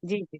جی جی۔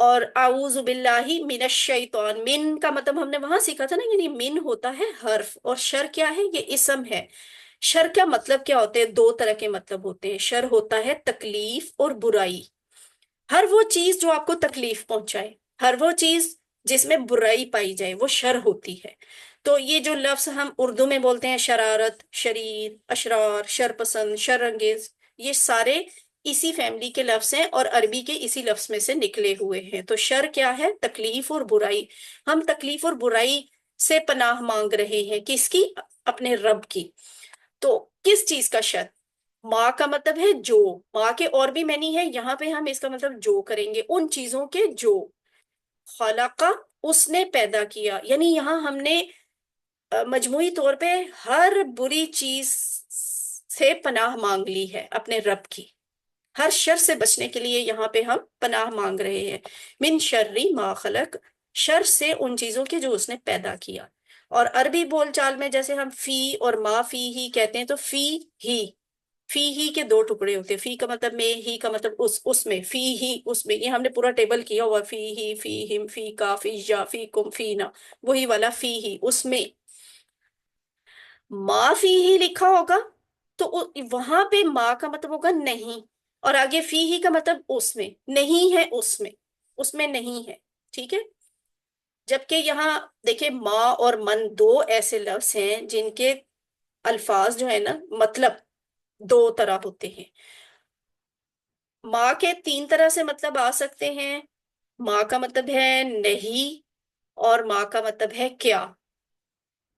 اور اعوذ باللہ من الشیطان، من کا مطلب ہم نے وہاں سیکھا تھا نا، یعنی من ہوتا ہے حرف، اور شر کیا ہے؟ یہ اسم ہے۔ شر کا مطلب کیا ہوتے ہیں؟ دو طرح کے مطلب ہوتے ہیں۔ شر ہوتا ہے تکلیف اور برائی، ہر وہ چیز جو آپ کو تکلیف پہنچائے، ہر وہ چیز جس میں برائی پائی جائے، وہ شر ہوتی ہے۔ تو یہ جو لفظ ہم اردو میں بولتے ہیں، شرارت، شریر، اشرار، شر پسند، شر انگیز، یہ سارے اسی فیملی کے لفظ ہیں اور عربی کے اسی لفظ میں سے نکلے ہوئے ہیں۔ تو شر کیا ہے؟ تکلیف اور برائی۔ ہم تکلیف اور برائی سے پناہ مانگ رہے ہیں، کس کی؟ اپنے رب کی۔ تو کس چیز کا شر؟ ماں کا مطلب ہے جو، ماں کے اور بھی معنی ہے، یہاں پہ ہم اس کا مطلب جو کریں گے، ان چیزوں کے جو خلقہ، اس نے پیدا کیا، یعنی یہاں ہم نے مجموعی طور پہ ہر بری چیز سے پناہ مانگ لی ہے اپنے رب کی، ہر شر سے بچنے کے لیے یہاں پہ ہم پناہ مانگ رہے ہیں۔ من شر ما خلق، شر سے ان چیزوں کے جو اس نے پیدا کیا۔ اور عربی بول چال میں جیسے ہم فی اور ما فی ہی کہتے ہیں، تو فی ہی کے دو ٹکڑے ہوتے ہیں، فی کا مطلب میں، ہی کا مطلب اس میں، فی ہی اس میں، یہ ہم نے پورا ٹیبل کیا ہوا، فی ہی، فی ہم، فی کا، فی جا، فی کم، فی نا، وہی والا فی ہی اس میں۔ ما فی ہی لکھا ہوگا تو وہاں پہ ما کا مطلب ہوگا نہیں، اور آگے فی ہی کا مطلب اس میں نہیں ہے، اس میں نہیں ہے، ٹھیک ہے۔ جبکہ یہاں دیکھیں ما اور من دو ایسے لفظ ہیں جن کے الفاظ جو ہے نا مطلب دو طرح ہوتے ہیں۔ ماں کے تین طرح سے مطلب آ سکتے ہیں، ماں کا مطلب ہے نہیں، اور ماں کا مطلب ہے کیا۔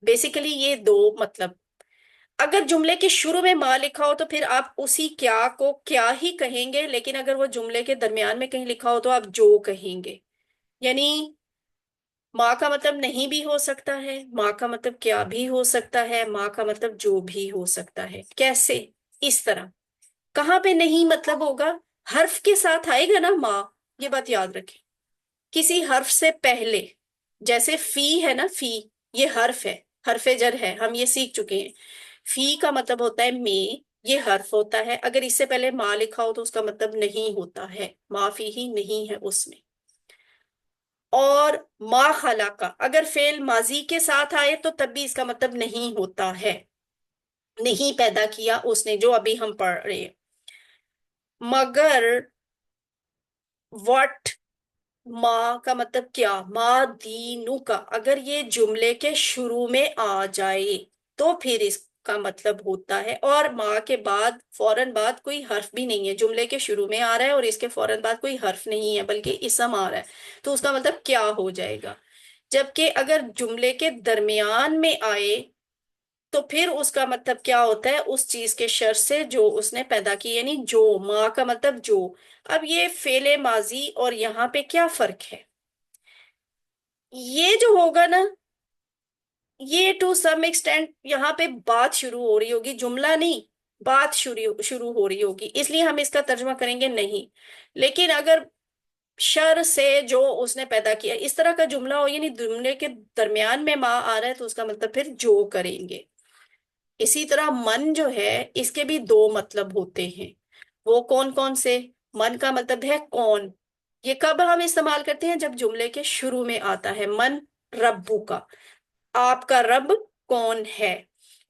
بیسیکلی یہ دو مطلب، اگر جملے کے شروع میں ماں لکھا ہو تو پھر آپ اسی کیا کو کیا ہی کہیں گے، لیکن اگر وہ جملے کے درمیان میں کہیں لکھا ہو تو آپ جو کہیں گے۔ یعنی ماں کا مطلب نہیں بھی ہو سکتا ہے، ماں کا مطلب کیا بھی ہو سکتا ہے، ماں کا مطلب جو بھی ہو سکتا ہے۔ کیسے؟ اس طرح، کہاں پہ نہیں مطلب ہوگا؟ حرف کے ساتھ آئے گا نا ماں، یہ بات یاد رکھیں، کسی حرف سے پہلے، جیسے فی ہے نا، فی یہ حرف ہے، حرف جر ہے، ہم یہ سیکھ چکے ہیں۔ فی کا مطلب ہوتا ہے میں، یہ حرف ہوتا ہے، اگر اس سے پہلے ماں لکھا ہو تو اس کا مطلب نہیں ہوتا ہے، ما فی ہی نہیں ہے اس میں۔ اور ما خلقہ اگر فعل ماضی کے ساتھ آئے تو تب بھی اس کا مطلب نہیں ہوتا ہے، نہیں پیدا کیا اس نے، جو ابھی ہم پڑھ رہے ہیں۔ مگر وٹ، ما کا مطلب کیا؟ ما دینو کا اگر یہ جملے کے شروع میں آ جائے تو پھر اس کا مطلب ہوتا ہے، اور ما کے بعد فوراً بعد کوئی حرف بھی نہیں ہے، جملے کے شروع میں آ رہا ہے اور اس کے فوراً بعد کوئی حرف نہیں ہے بلکہ اسم آ رہا ہے، تو اس کا مطلب کیا ہو جائے گا۔ جبکہ اگر جملے کے درمیان میں آئے تو پھر اس کا مطلب کیا ہوتا ہے؟ اس چیز کے شر سے جو اس نے پیدا کی، یعنی جو، ماں کا مطلب جو۔ اب یہ فعل ماضی اور یہاں پہ کیا فرق ہے؟ یہ جو ہوگا نا، یہ ٹو سم ایکسٹینٹ یہاں پہ بات شروع ہو رہی ہوگی، جملہ نہیں، بات شروع ہو رہی ہوگی، اس لیے ہم اس کا ترجمہ کریں گے نہیں۔ لیکن اگر شر سے جو اس نے پیدا کیا اس طرح کا جملہ ہو، یعنی جملے کے درمیان میں ماں آ رہا ہے، تو اس کا مطلب پھر جو کریں گے۔ اسی طرح من جو ہے اس کے بھی دو مطلب ہوتے ہیں، وہ کون کون سے؟ من کا مطلب ہے کون، یہ کب ہم استعمال کرتے ہیں؟ جب جملے کے شروع میں آتا ہے، من ربو کا، آپ کا رب کون ہے۔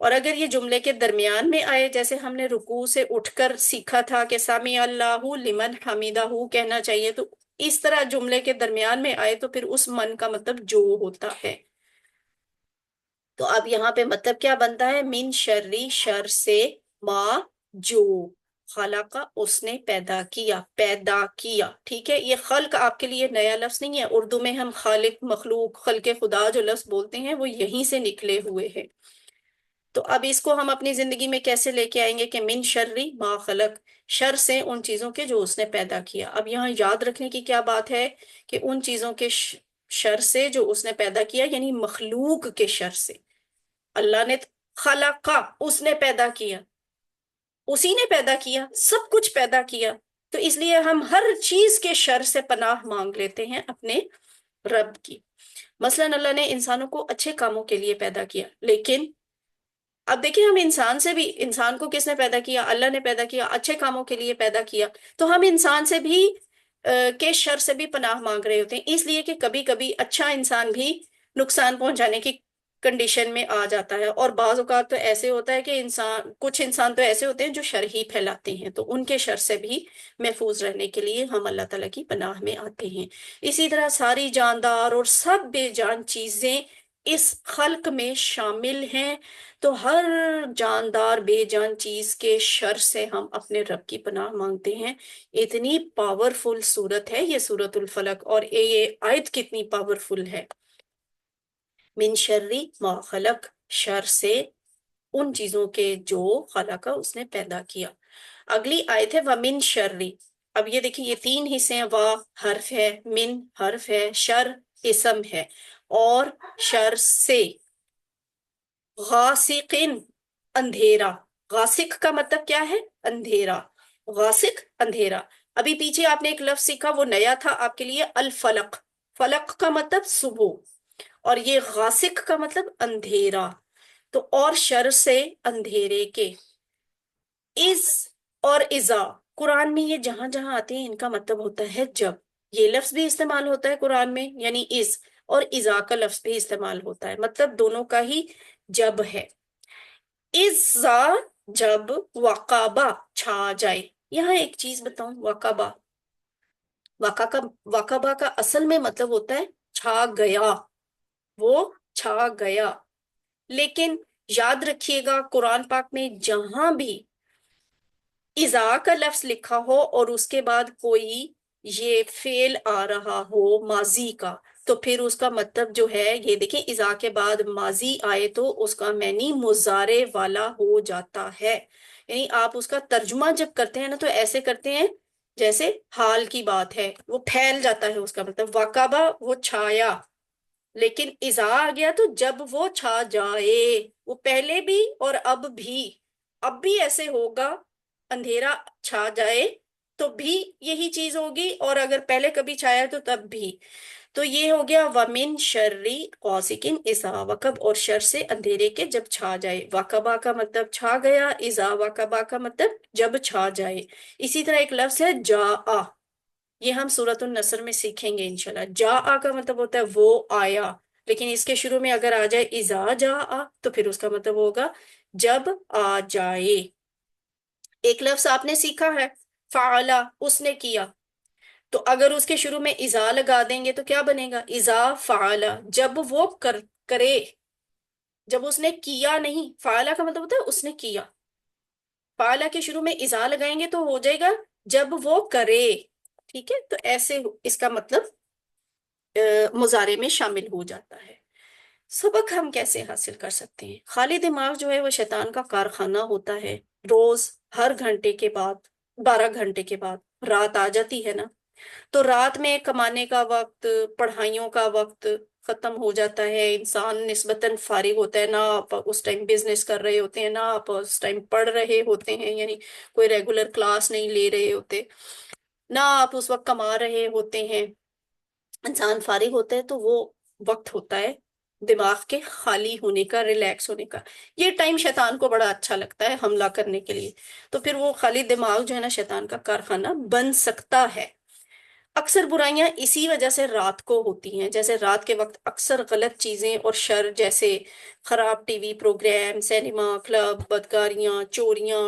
اور اگر یہ جملے کے درمیان میں آئے، جیسے ہم نے رکوع سے اٹھ کر سیکھا تھا کہ سمی اللہ لمن حمیدہ کہنا چاہیے، تو اس طرح جملے کے درمیان میں آئے تو پھر اس من کا مطلب جو ہوتا ہے۔ تو اب یہاں پہ مطلب کیا بنتا ہے؟ من شرری، شر سے، ما جو خلق اس نے پیدا کیا، ٹھیک ہے۔ یہ خلق آپ کے لیے نیا لفظ نہیں ہے، اردو میں ہم خالق، مخلوق، خلق خدا جو لفظ بولتے ہیں وہ یہیں سے نکلے ہوئے ہیں۔ تو اب اس کو ہم اپنی زندگی میں کیسے لے کے آئیں گے کہ من شرری ما خلق، شر سے ان چیزوں کے جو اس نے پیدا کیا۔ اب یہاں یاد رکھنے کی کیا بات ہے کہ ان چیزوں کے شر سے جو اس نے پیدا کیا، یعنی مخلوق کے شر سے۔ اللہ نے خلقہ، اس نے پیدا کیا، اسی نے پیدا کیا، سب کچھ پیدا کیا، تو اس لیے ہم ہر چیز کے شر سے پناہ مانگ لیتے ہیں اپنے رب کی۔ مثلا اللہ نے انسانوں کو اچھے کاموں کے لیے پیدا کیا، لیکن اب دیکھیں ہم انسان سے بھی، انسان کو کس نے پیدا کیا؟ اللہ نے پیدا کیا، اچھے کاموں کے لیے پیدا کیا، تو ہم انسان سے بھی کے شر سے بھی پناہ مانگ رہے ہوتے ہیں، اس لیے کہ کبھی کبھی اچھا انسان بھی نقصان پہنچانے کی کنڈیشن میں آ جاتا ہے، اور بعض اوقات تو ایسے ہوتا ہے کہ کچھ انسان تو ایسے ہوتے ہیں جو شر ہی پھیلاتے ہیں، تو ان کے شر سے بھی محفوظ رہنے کے لیے ہم اللہ تعالیٰ کی پناہ میں آتے ہیں۔ اسی طرح ساری جاندار اور سب بے جان چیزیں اس خلق میں شامل ہیں، تو ہر جاندار بے جان چیز کے شر سے ہم اپنے رب کی پناہ مانگتے ہیں۔ اتنی پاورفل سورت ہے یہ سورت الفلق، اور یہ آیت کتنی پاورفل ہے، من شرری ما خلق، شر سے ان چیزوں کے جو خلق اس نے پیدا کیا۔ اگلی آیت ہے ومن شرری، اب یہ دیکھیں یہ تین حصے ہیں، وا حرف ہے، من حرف ہے، شر اسم ہے، اور شر سے، غاسقن اندھیرا، غاسق کا مطلب کیا ہے؟ اندھیرا، غاسق اندھیرا۔ ابھی پیچھے آپ نے ایک لفظ سیکھا وہ نیا تھا آپ کے لیے، الفلق، فلق کا مطلب صبح، اور یہ غاسق کا مطلب اندھیرا، تو اور شر سے اندھیرے کے، از اور ازا، قرآن میں یہ جہاں جہاں آتے ہیں ان کا مطلب ہوتا ہے جب، یہ لفظ بھی استعمال ہوتا ہے قرآن میں یعنی از، اور ازا کا لفظ بھی استعمال ہوتا ہے، مطلب دونوں کا ہی جب ہے۔ ازا جب، وقابہ چھا جائے۔ یہاں ایک چیز بتاؤں، وقابہ، وقابہ کا اصل میں مطلب ہوتا ہے چھا گیا، وہ چھا گیا، لیکن یاد رکھیے گا قرآن پاک میں جہاں بھی اذا کا لفظ لکھا ہو اور اس کے بعد کوئی یہ فعل آ رہا ہو ماضی کا، تو پھر اس کا مطلب جو ہے یہ دیکھیں، اذا کے بعد ماضی آئے تو اس کا معنی مضارع والا ہو جاتا ہے، یعنی آپ اس کا ترجمہ جب کرتے ہیں نا تو ایسے کرتے ہیں جیسے حال کی بات ہے، وہ پھیل جاتا ہے اس کا مطلب، واقعہ وہ چھایا، لیکن اذا آ گیا تو جب وہ چھا جائے، وہ پہلے بھی اور اب بھی ایسے ہوگا، اندھیرا چھا جائے تو بھی یہی چیز ہوگی، اور اگر پہلے کبھی چھایا تو تب بھی، تو یہ ہو گیا ومن شرری غاسقن اذا وقب، اور شر سے اندھیرے کے جب چھا جائے، وقبہ کا مطلب چھا گیا، اذا وقبہ کا مطلب جب چھا جائے۔ اسی طرح ایک لفظ ہے جاء، یہ ہم سورۃ النصر میں سیکھیں گے انشاءاللہ، جاء کا مطلب ہوتا ہے وہ آیا، لیکن اس کے شروع میں اگر آ جائے اذا جاء تو پھر اس کا مطلب ہوگا جب آ جائے۔ ایک لفظ آپ نے سیکھا ہے فعلا، اس نے کیا، تو اگر اس کے شروع میں اذا لگا دیں گے تو کیا بنے گا؟ اذا فعلا، جب وہ کرے، جب اس نے کیا نہیں، فعلا کا مطلب ہوتا ہے اس نے کیا، فعلا کے شروع میں اذا لگائیں گے تو ہو جائے گا جب وہ کرے، ٹھیک ہے، تو ایسے اس کا مطلب مضارع میں شامل ہو جاتا ہے۔ سبق ہم کیسے حاصل کر سکتے ہیں؟ خالی دماغ جو ہے وہ شیطان کا کارخانہ ہوتا ہے، روز ہر گھنٹے کے بعد، 12 گھنٹے کے بعد رات آ جاتی ہے نا، تو رات میں کمانے کا وقت، پڑھائیوں کا وقت ختم ہو جاتا ہے، انسان نسبتاً فارغ ہوتا ہے، نہ آپ اس ٹائم بزنس کر رہے ہوتے ہیں، نہ آپ اس ٹائم پڑھ رہے ہوتے ہیں، یعنی کوئی ریگولر کلاس نہیں لے رہے ہوتے، نہ آپ اس وقت کما رہے ہوتے ہیں، انسان فارغ ہوتا ہے تو وہ وقت ہوتا ہے دماغ کے خالی ہونے کا، ریلیکس ہونے کا، یہ ٹائم شیطان کو بڑا اچھا لگتا ہے حملہ کرنے کے لیے، تو پھر وہ خالی دماغ جو ہے نا شیطان کا کارخانہ بن سکتا ہے۔ اکثر برائیاں اسی وجہ سے رات کو ہوتی ہیں، جیسے رات کے وقت اکثر غلط چیزیں اور شر، جیسے خراب T V programme, cinema, club, بدکاریاں، چوریاں،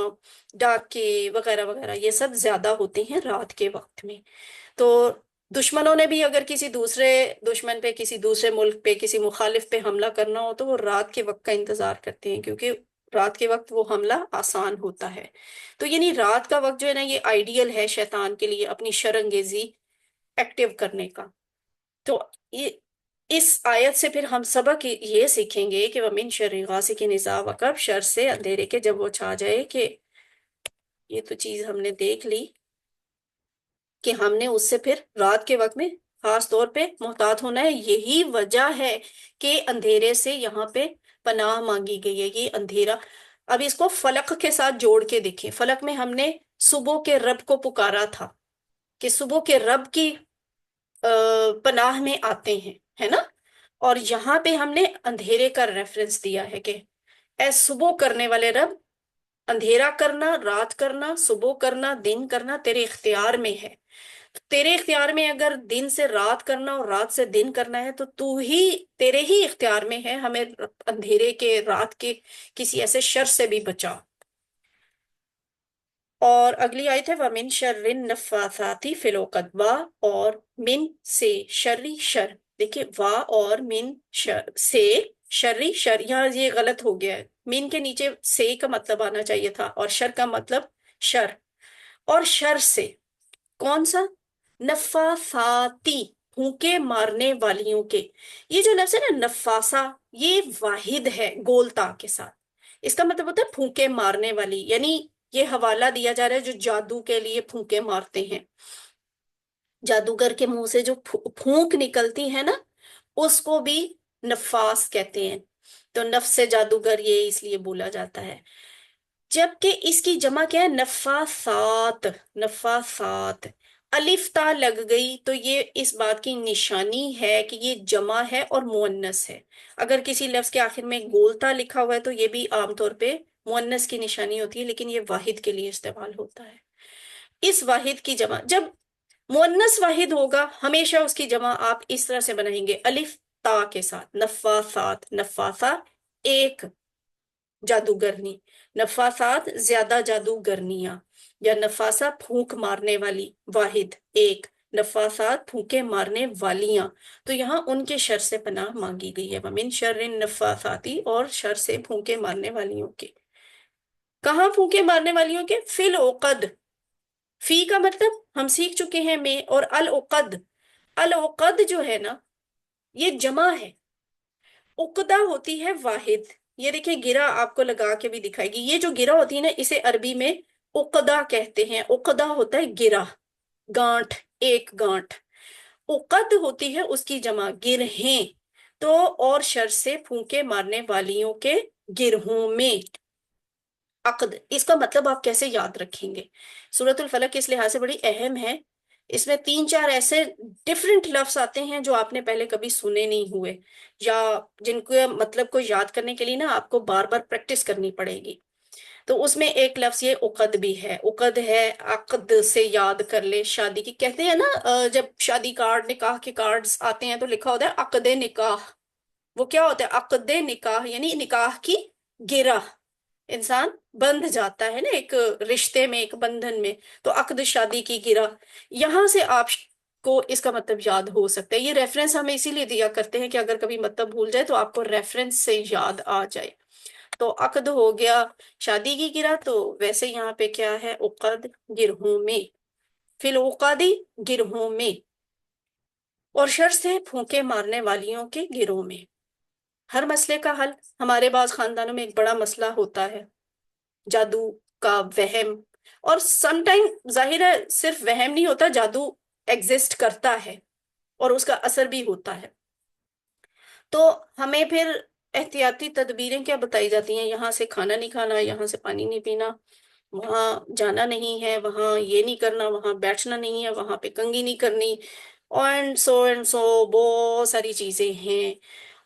ڈاکے وغیرہ وغیرہ، یہ سب زیادہ ہوتے ہیں رات کے وقت میں۔ تو دشمنوں نے بھی اگر کسی دوسرے دشمن پہ، کسی دوسرے ملک پہ، کسی مخالف پہ حملہ کرنا ہو تو وہ رات کے وقت کا انتظار کرتے ہیں، کیونکہ رات کے وقت وہ حملہ آسان ہوتا ہے، تو یعنی رات کا وقت جو ہے نا یہ آئیڈیل ہے شیطان کے لیے اپنی شرانگیزی ایکٹیو کرنے کا۔ تو اس آیت سے پھر ہم سبق یہ سیکھیں گے کہ وَمِن شَرِّ غَاسِقٍ إِذَا وَقَبَ، شر سے اندھیرے کے جب وہ چھا جائے، کہ یہ تو چیز ہم نے دیکھ لی کہ ہم نے اس سے پھر رات کے وقت میں خاص طور پہ محتاط ہونا ہے، یہی وجہ ہے کہ اندھیرے سے یہاں پہ پناہ مانگی گئی ہے، یہ اندھیرا۔ اب اس کو فلق کے ساتھ جوڑ کے دیکھیں، فلق میں ہم نے صبح کے رب کو پکارا تھا کہ صبح کے رب کی پناہ میں آتے ہیں، ہے نا، اور یہاں پہ ہم نے اندھیرے کا ریفرنس دیا ہے کہ اے صبح کرنے والے رب، اندھیرا کرنا، رات کرنا، صبح کرنا، دن کرنا تیرے اختیار میں ہے، تیرے اختیار میں اگر دن سے رات کرنا اور رات سے دن کرنا ہے تو تیرے ہی اختیار میں ہے، ہمیں اندھیرے کے، رات کے کسی ایسے شر سے بھی بچا۔ اور اگلی آیت ہے وَمِن شَرِّ النَّفَّاثَاتِ فِی الْعُقَدِ، وا اور من سے، شرری شر، دیکھیں وا اور من سے شرری شر، یہاں یہ غلط ہو گیا ہے، من کے نیچے سے کا مطلب آنا چاہیے تھا اور شر کا مطلب شر، اور شر سے کون سا؟ نفاثاتی، پھونکے مارنے والیوں کے۔ یہ جو لفظ ہے نا نفاسا، یہ واحد ہے گول تا کے ساتھ، اس کا مطلب ہوتا ہے پھونکے مارنے والی، یعنی یہ حوالہ دیا جا رہا ہے جو جادو کے لیے پھونکے مارتے ہیں، جادوگر کے منہ سے جو پھونک نکلتی ہے نا، اس کو بھی نفاس کہتے ہیں۔ تو نفس سے جادوگر یہ اس لیے بولا جاتا ہے، جبکہ اس کی جمع کیا ہے؟ نفاثات، نفاثات، الف تا لگ گئی تو یہ اس بات کی نشانی ہے کہ یہ جمع ہے اور مؤنث ہے۔ اگر کسی لفظ کے آخر میں گولتا لکھا ہوا ہے تو یہ بھی عام طور پہ مؤنث کی نشانی ہوتی ہے، لیکن یہ واحد کے لیے استعمال ہوتا ہے۔ اس واحد کی جمع، جب مؤنث واحد ہوگا ہمیشہ اس کی جمع آپ اس طرح سے بنائیں گے الف تا کے ساتھ، نفاثات، نفاثا ایک جادوگرنی، نفاثات زیادہ جادوگرنیاں، یا نفاسا پھونک مارنے والی، واحد ایک، نفاثات پھونکے مارنے والیاں، تو یہاں ان کے شر سے پناہ مانگی گئی ہے، وَمِن شَرِّ النَّفَّاثَاتِ، اور شر سے پھونکے مارنے والیوں کے۔ کہاں پھونکے مارنے والیوں کے؟ فی العقد، فی کا مطلب ہم سیکھ چکے ہیں میں، اور العقد، العقد جو ہے نا یہ جمع ہے، عقدہ ہوتی ہے واحد، یہ دیکھیں گرہ آپ کو لگا کے بھی دکھائے گی، یہ جو گرہ ہوتی ہے نا اسے عربی میں عقدہ کہتے ہیں، عقدہ ہوتا ہے گرہ، گانٹھ، ایک گانٹھ، عقد ہوتی ہے اس کی جمع گرہیں، تو اور شر سے پھونکے مارنے والیوں کے گرہوں میں، عقد، اس کا مطلب آپ کیسے یاد رکھیں گے؟ سورۃ الفلق اس لحاظ سے بڑی اہم ہے، اس میں 3 4 ایسے ڈفرنٹ لفظ آتے ہیں جو آپ نے پہلے کبھی سنے نہیں ہوئے، یا جن کے مطلب کو یاد کرنے کے لیے نا آپ کو بار بار پریکٹس کرنی پڑے گی۔ تو اس میں ایک لفظ یہ عقد بھی ہے، عقد ہے، عقد سے یاد کر لے، شادی کی کہتے ہیں نا، جب شادی کارڈ، نکاح کے کارڈز آتے ہیں تو لکھا ہوتا ہے عقد نکاح، وہ کیا ہوتا ہے؟ عقد نکاح یعنی نکاح کی گرہ، انسان بندھ جاتا ہے نا ایک رشتے میں، ایک بندھن میں، تو عقد شادی کی گرہ، یہاں سے آپ کو اس کا مطلب یاد ہو سکتا ہے۔ یہ ریفرنس ہمیں اسی لیے دیا کرتے ہیں کہ اگر کبھی مطلب بھول جائے تو آپ کو ریفرنس سے یاد آ جائے۔ تو عقد ہو گیا شادی کی گرہ، تو ویسے یہاں پہ کیا ہے؟ عقد، گرہوں میں، فی العقد، گرہوں میں، اور شر سے پھونکے مارنے والیوں کے گروہ میں۔ ہر مسئلے کا حل، ہمارے بعض خاندانوں میں ایک بڑا مسئلہ ہوتا ہے جادو کا وہم، اور سم ٹائم ظاہر ہے صرف وہم نہیں ہوتا، جادو ایگزسٹ کرتا ہے اور اس کا اثر بھی ہوتا ہے، تو ہمیں پھر احتیاطی تدبیریں کیا بتائی جاتی ہیں؟ یہاں سے کھانا نہیں کھانا، یہاں سے پانی نہیں پینا، وہاں جانا نہیں ہے، وہاں یہ نہیں کرنا، وہاں بیٹھنا نہیں ہے، وہاں پہ کنگھی نہیں کرنی، اینڈ سو بہت ساری چیزیں ہیں۔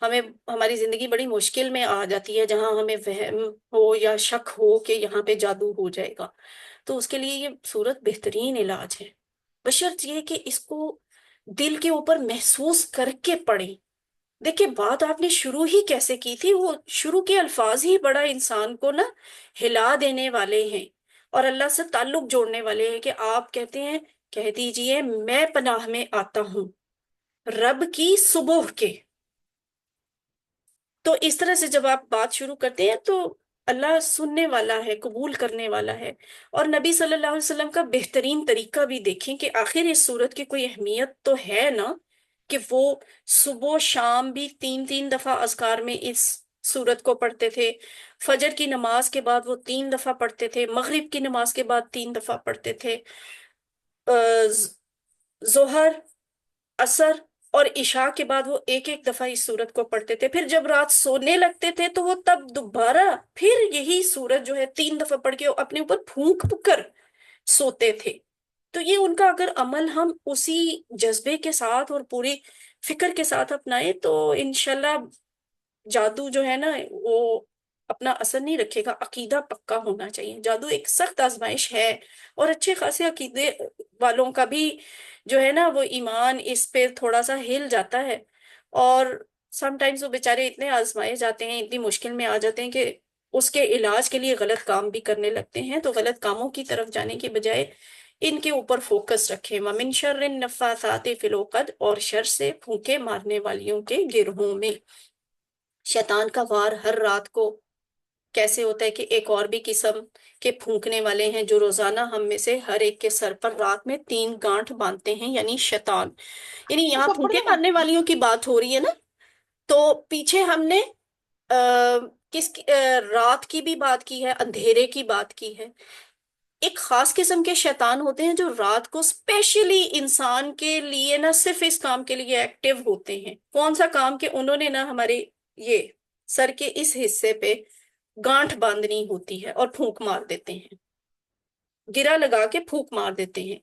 ہمیں ہماری زندگی بڑی مشکل میں آ جاتی ہے جہاں ہمیں وہم ہو یا شک ہو کہ یہاں پہ جادو ہو جائے گا، تو اس کے لیے یہ صورت بہترین علاج ہے، بشرط یہ کہ اس کو دل کے اوپر محسوس کر کے پڑھیں۔ دیکھیں بات آپ نے شروع ہی کیسے کی تھی، وہ شروع کے الفاظ ہی بڑا انسان کو نا ہلا دینے والے ہیں اور اللہ سے تعلق جوڑنے والے ہیں، کہ آپ کہتے ہیں کہہ دیجئے میں پناہ میں آتا ہوں رب کی صبح کے۔ تو اس طرح سے جب آپ بات شروع کرتے ہیں تو اللہ سننے والا ہے، قبول کرنے والا ہے۔ اور نبی صلی اللہ علیہ وسلم کا بہترین طریقہ بھی دیکھیں کہ آخر اس صورت کی کوئی اہمیت تو ہے نا، کہ وہ صبح و شام بھی 3 3 دفعہ اذکار میں اس سورت کو پڑھتے تھے، فجر کی نماز کے بعد وہ 3 دفعہ پڑھتے تھے، مغرب کی نماز کے بعد 3 دفعہ پڑھتے تھے، ظہر، عصر اور عشاء کے بعد وہ ایک ایک دفعہ اس سورت کو پڑھتے تھے، پھر جب رات سونے لگتے تھے تو وہ تب دوبارہ پھر یہی سورت جو ہے 3 دفعہ پڑھ کے اپنے اوپر پھونک کر سوتے تھے۔ تو یہ ان کا اگر عمل ہم اسی جذبے کے ساتھ اور پوری فکر کے ساتھ اپنائیں تو انشاءاللہ جادو جو ہے نا وہ اپنا اثر نہیں رکھے گا، عقیدہ پکا ہونا چاہیے۔ جادو ایک سخت آزمائش ہے، اور اچھے خاصے عقیدے والوں کا بھی جو ہے نا وہ ایمان اس پہ تھوڑا سا ہل جاتا ہے، اور سم ٹائمز وہ بیچارے اتنے آزمائے جاتے ہیں، اتنی مشکل میں آ جاتے ہیں کہ اس کے علاج کے لیے غلط کام بھی کرنے لگتے ہیں۔ تو غلط کاموں کی طرف جانے کی بجائے ان کے اوپر فوکس رکھیں۔ وَمِن شَرِّ النَّفَّاثَاتِ فِی الْعُقَدِ، اور شر سے پھونکے مارنے والیوں کے گروہوں میں۔ شیطان کا وار ہر رات کو کیسے ہوتا ہے کہ ایک اور بھی قسم کے پھونکنے والے ہیں جو روزانہ ہم میں سے ہر ایک کے سر پر رات میں 3 گانٹھ باندھتے ہیں، یعنی شیطان۔ یعنی یہاں پھونکے مارنے والیوں کی بات ہو رہی ہے نا، تو پیچھے ہم نے رات کی بھی بات کی ہے، اندھیرے کی بات کی ہے۔ ایک خاص قسم کے شیطان ہوتے ہیں جو رات کو اسپیشلی انسان کے لیے نہ صرف اس کام کے لیے ایکٹیو ہوتے ہیں۔ کون سا کام؟ کہ انہوں نے نہ ہمارے یہ سر کے اس حصے پہ گانٹھ باندھنی ہوتی ہے اور پھونک مار دیتے ہیں، گرا لگا کے پھونک مار دیتے ہیں۔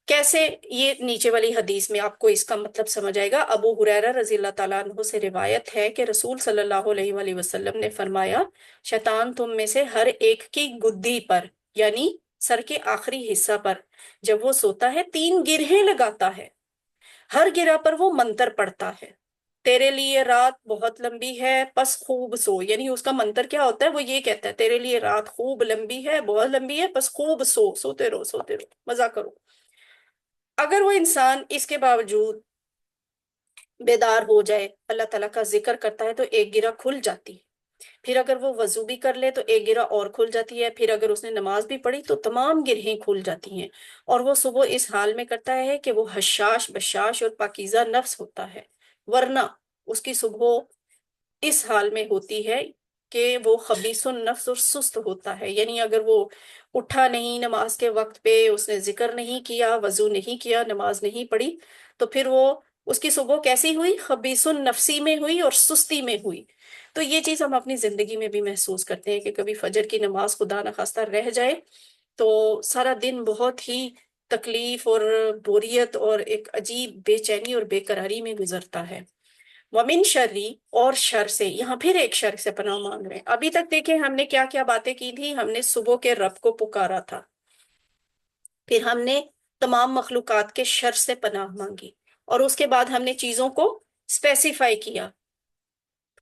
کیسے؟ یہ نیچے والی حدیث میں آپ کو اس کا مطلب سمجھ آئے گا۔ ابو ہریرہ رضی اللہ تعالیٰ عنہ سے روایت ہے کہ رسول صلی اللہ علیہ وآلہ وسلم نے فرمایا، شیطان تم میں سے ہر ایک کی گدی پر، یعنی سر کے آخری حصہ پر جب وہ سوتا ہے 3 گرہیں لگاتا ہے، ہر گرہ پر وہ منتر پڑھتا ہے، تیرے لیے رات بہت لمبی ہے پس خوب سو۔ یعنی اس کا منتر کیا ہوتا ہے؟ وہ یہ کہتا ہے تیرے لیے رات خوب لمبی ہے، بہت لمبی ہے، پس خوب سو، سوتے رہو سوتے رہو، مزہ کرو۔ اگر وہ انسان اس کے باوجود بیدار ہو جائے، اللہ تعالیٰ کا ذکر کرتا ہے، تو ایک گرہ کھل جاتی ہے۔ پھر اگر وہ وضو بھی کر لے تو ایک گرہ اور کھل جاتی ہے۔ پھر اگر اس نے نماز بھی پڑھی تو تمام گرہیں کھل جاتی ہیں، اور وہ صبح اس حال میں کرتا ہے کہ وہ حشاش بشاش اور پاکیزہ نفس ہوتا ہے، ورنہ اس کی صبح اس حال میں ہوتی ہے کہ وہ خبیث النفس اور سست ہوتا ہے۔ یعنی اگر وہ اٹھا نہیں نماز کے وقت پہ، اس نے ذکر نہیں کیا، وضو نہیں کیا، نماز نہیں پڑھی، تو پھر وہ اس کی صبح کیسی ہوئی؟ خبیث النفسی میں ہوئی اور سستی میں ہوئی۔ تو یہ چیز ہم اپنی زندگی میں بھی محسوس کرتے ہیں کہ کبھی فجر کی نماز خدا نخواستہ رہ جائے تو سارا دن بہت ہی تکلیف اور بوریت اور ایک عجیب بے چینی اور بے قراری میں گزرتا ہے۔ وَمِن شَرِّ، اور شر سے، یہاں پھر ایک شر سے پناہ مانگ رہے ہیں۔ ابھی تک دیکھیں ہم نے کیا کیا باتیں کی تھی۔ ہم نے صبح کے رب کو پکارا تھا، پھر ہم نے تمام مخلوقات کے شر سے پناہ مانگی، اور اس کے بعد ہم نے چیزوں کو اسپیسیفائی کیا۔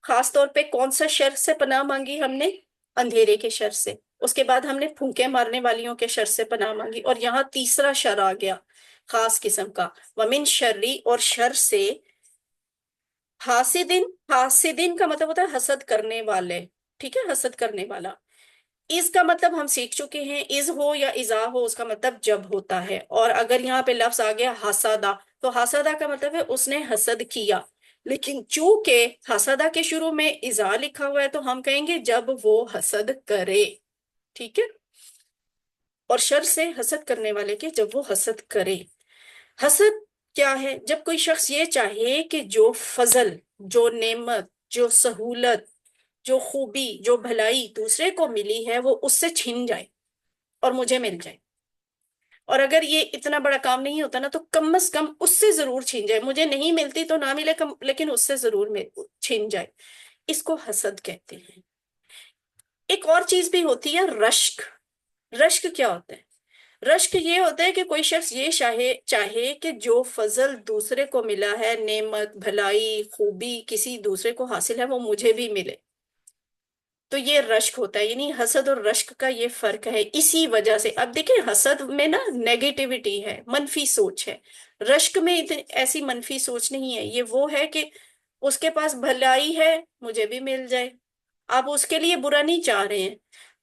خاص طور پہ کون سا شر سے پناہ مانگی؟ ہم نے اندھیرے کے شر سے۔ اس کے بعد ہم نے پھونکے مارنے والیوں کے شر سے پناہ مانگی، اور یہاں تیسرا شر آ گیا خاص قسم کا، وَمِن شَرِّ، اور شر سے حاسدن۔ حاسدن کا مطلب ہوتا ہے حسد کرنے والے، ٹھیک ہے، حسد کرنے والا۔ اس کا مطلب ہم سیکھ چکے ہیں، از ہو یا ازا ہو، اس کا مطلب جب ہوتا ہے۔ اور اگر یہاں پہ لفظ آ گیا حسدہ، تو حسدہ کا مطلب ہے اس نے حسد کیا، لیکن چونکہ حسدہ کے شروع میں ازا لکھا ہوا ہے تو ہم کہیں گے جب وہ حسد کرے، ٹھیک ہے۔ اور شر سے حسد کرنے والے کے جب وہ حسد کرے۔ حسد کیا ہے؟ جب کوئی شخص یہ چاہے کہ جو فضل، جو نعمت، جو سہولت، جو خوبی، جو بھلائی دوسرے کو ملی ہے وہ اس سے چھن جائے اور مجھے مل جائے۔ اور اگر یہ اتنا بڑا کام نہیں ہوتا نا تو کم از کم اس سے ضرور چھن جائے، مجھے نہیں ملتی تو نہ ملے لیکن اس سے ضرور چھن جائے۔ اس کو حسد کہتے ہیں۔ ایک اور چیز بھی ہوتی ہے رشک۔ رشک کیا ہوتا ہے؟ رشک یہ ہوتا ہے کہ کوئی شخص یہ چاہے کہ جو فضل دوسرے کو ملا ہے، نعمت، بھلائی، خوبی کسی دوسرے کو حاصل ہے، وہ مجھے بھی ملے، تو یہ رشک ہوتا ہے۔ یعنی حسد اور رشک کا یہ فرق ہے۔ اسی وجہ سے اب دیکھیں حسد میں نا نیگیٹیوٹی ہے، منفی سوچ ہے، رشک میں ایسی منفی سوچ نہیں ہے۔ یہ وہ ہے کہ اس کے پاس بھلائی ہے، مجھے بھی مل جائے، آپ اس کے لیے برا نہیں چاہ رہے ہیں۔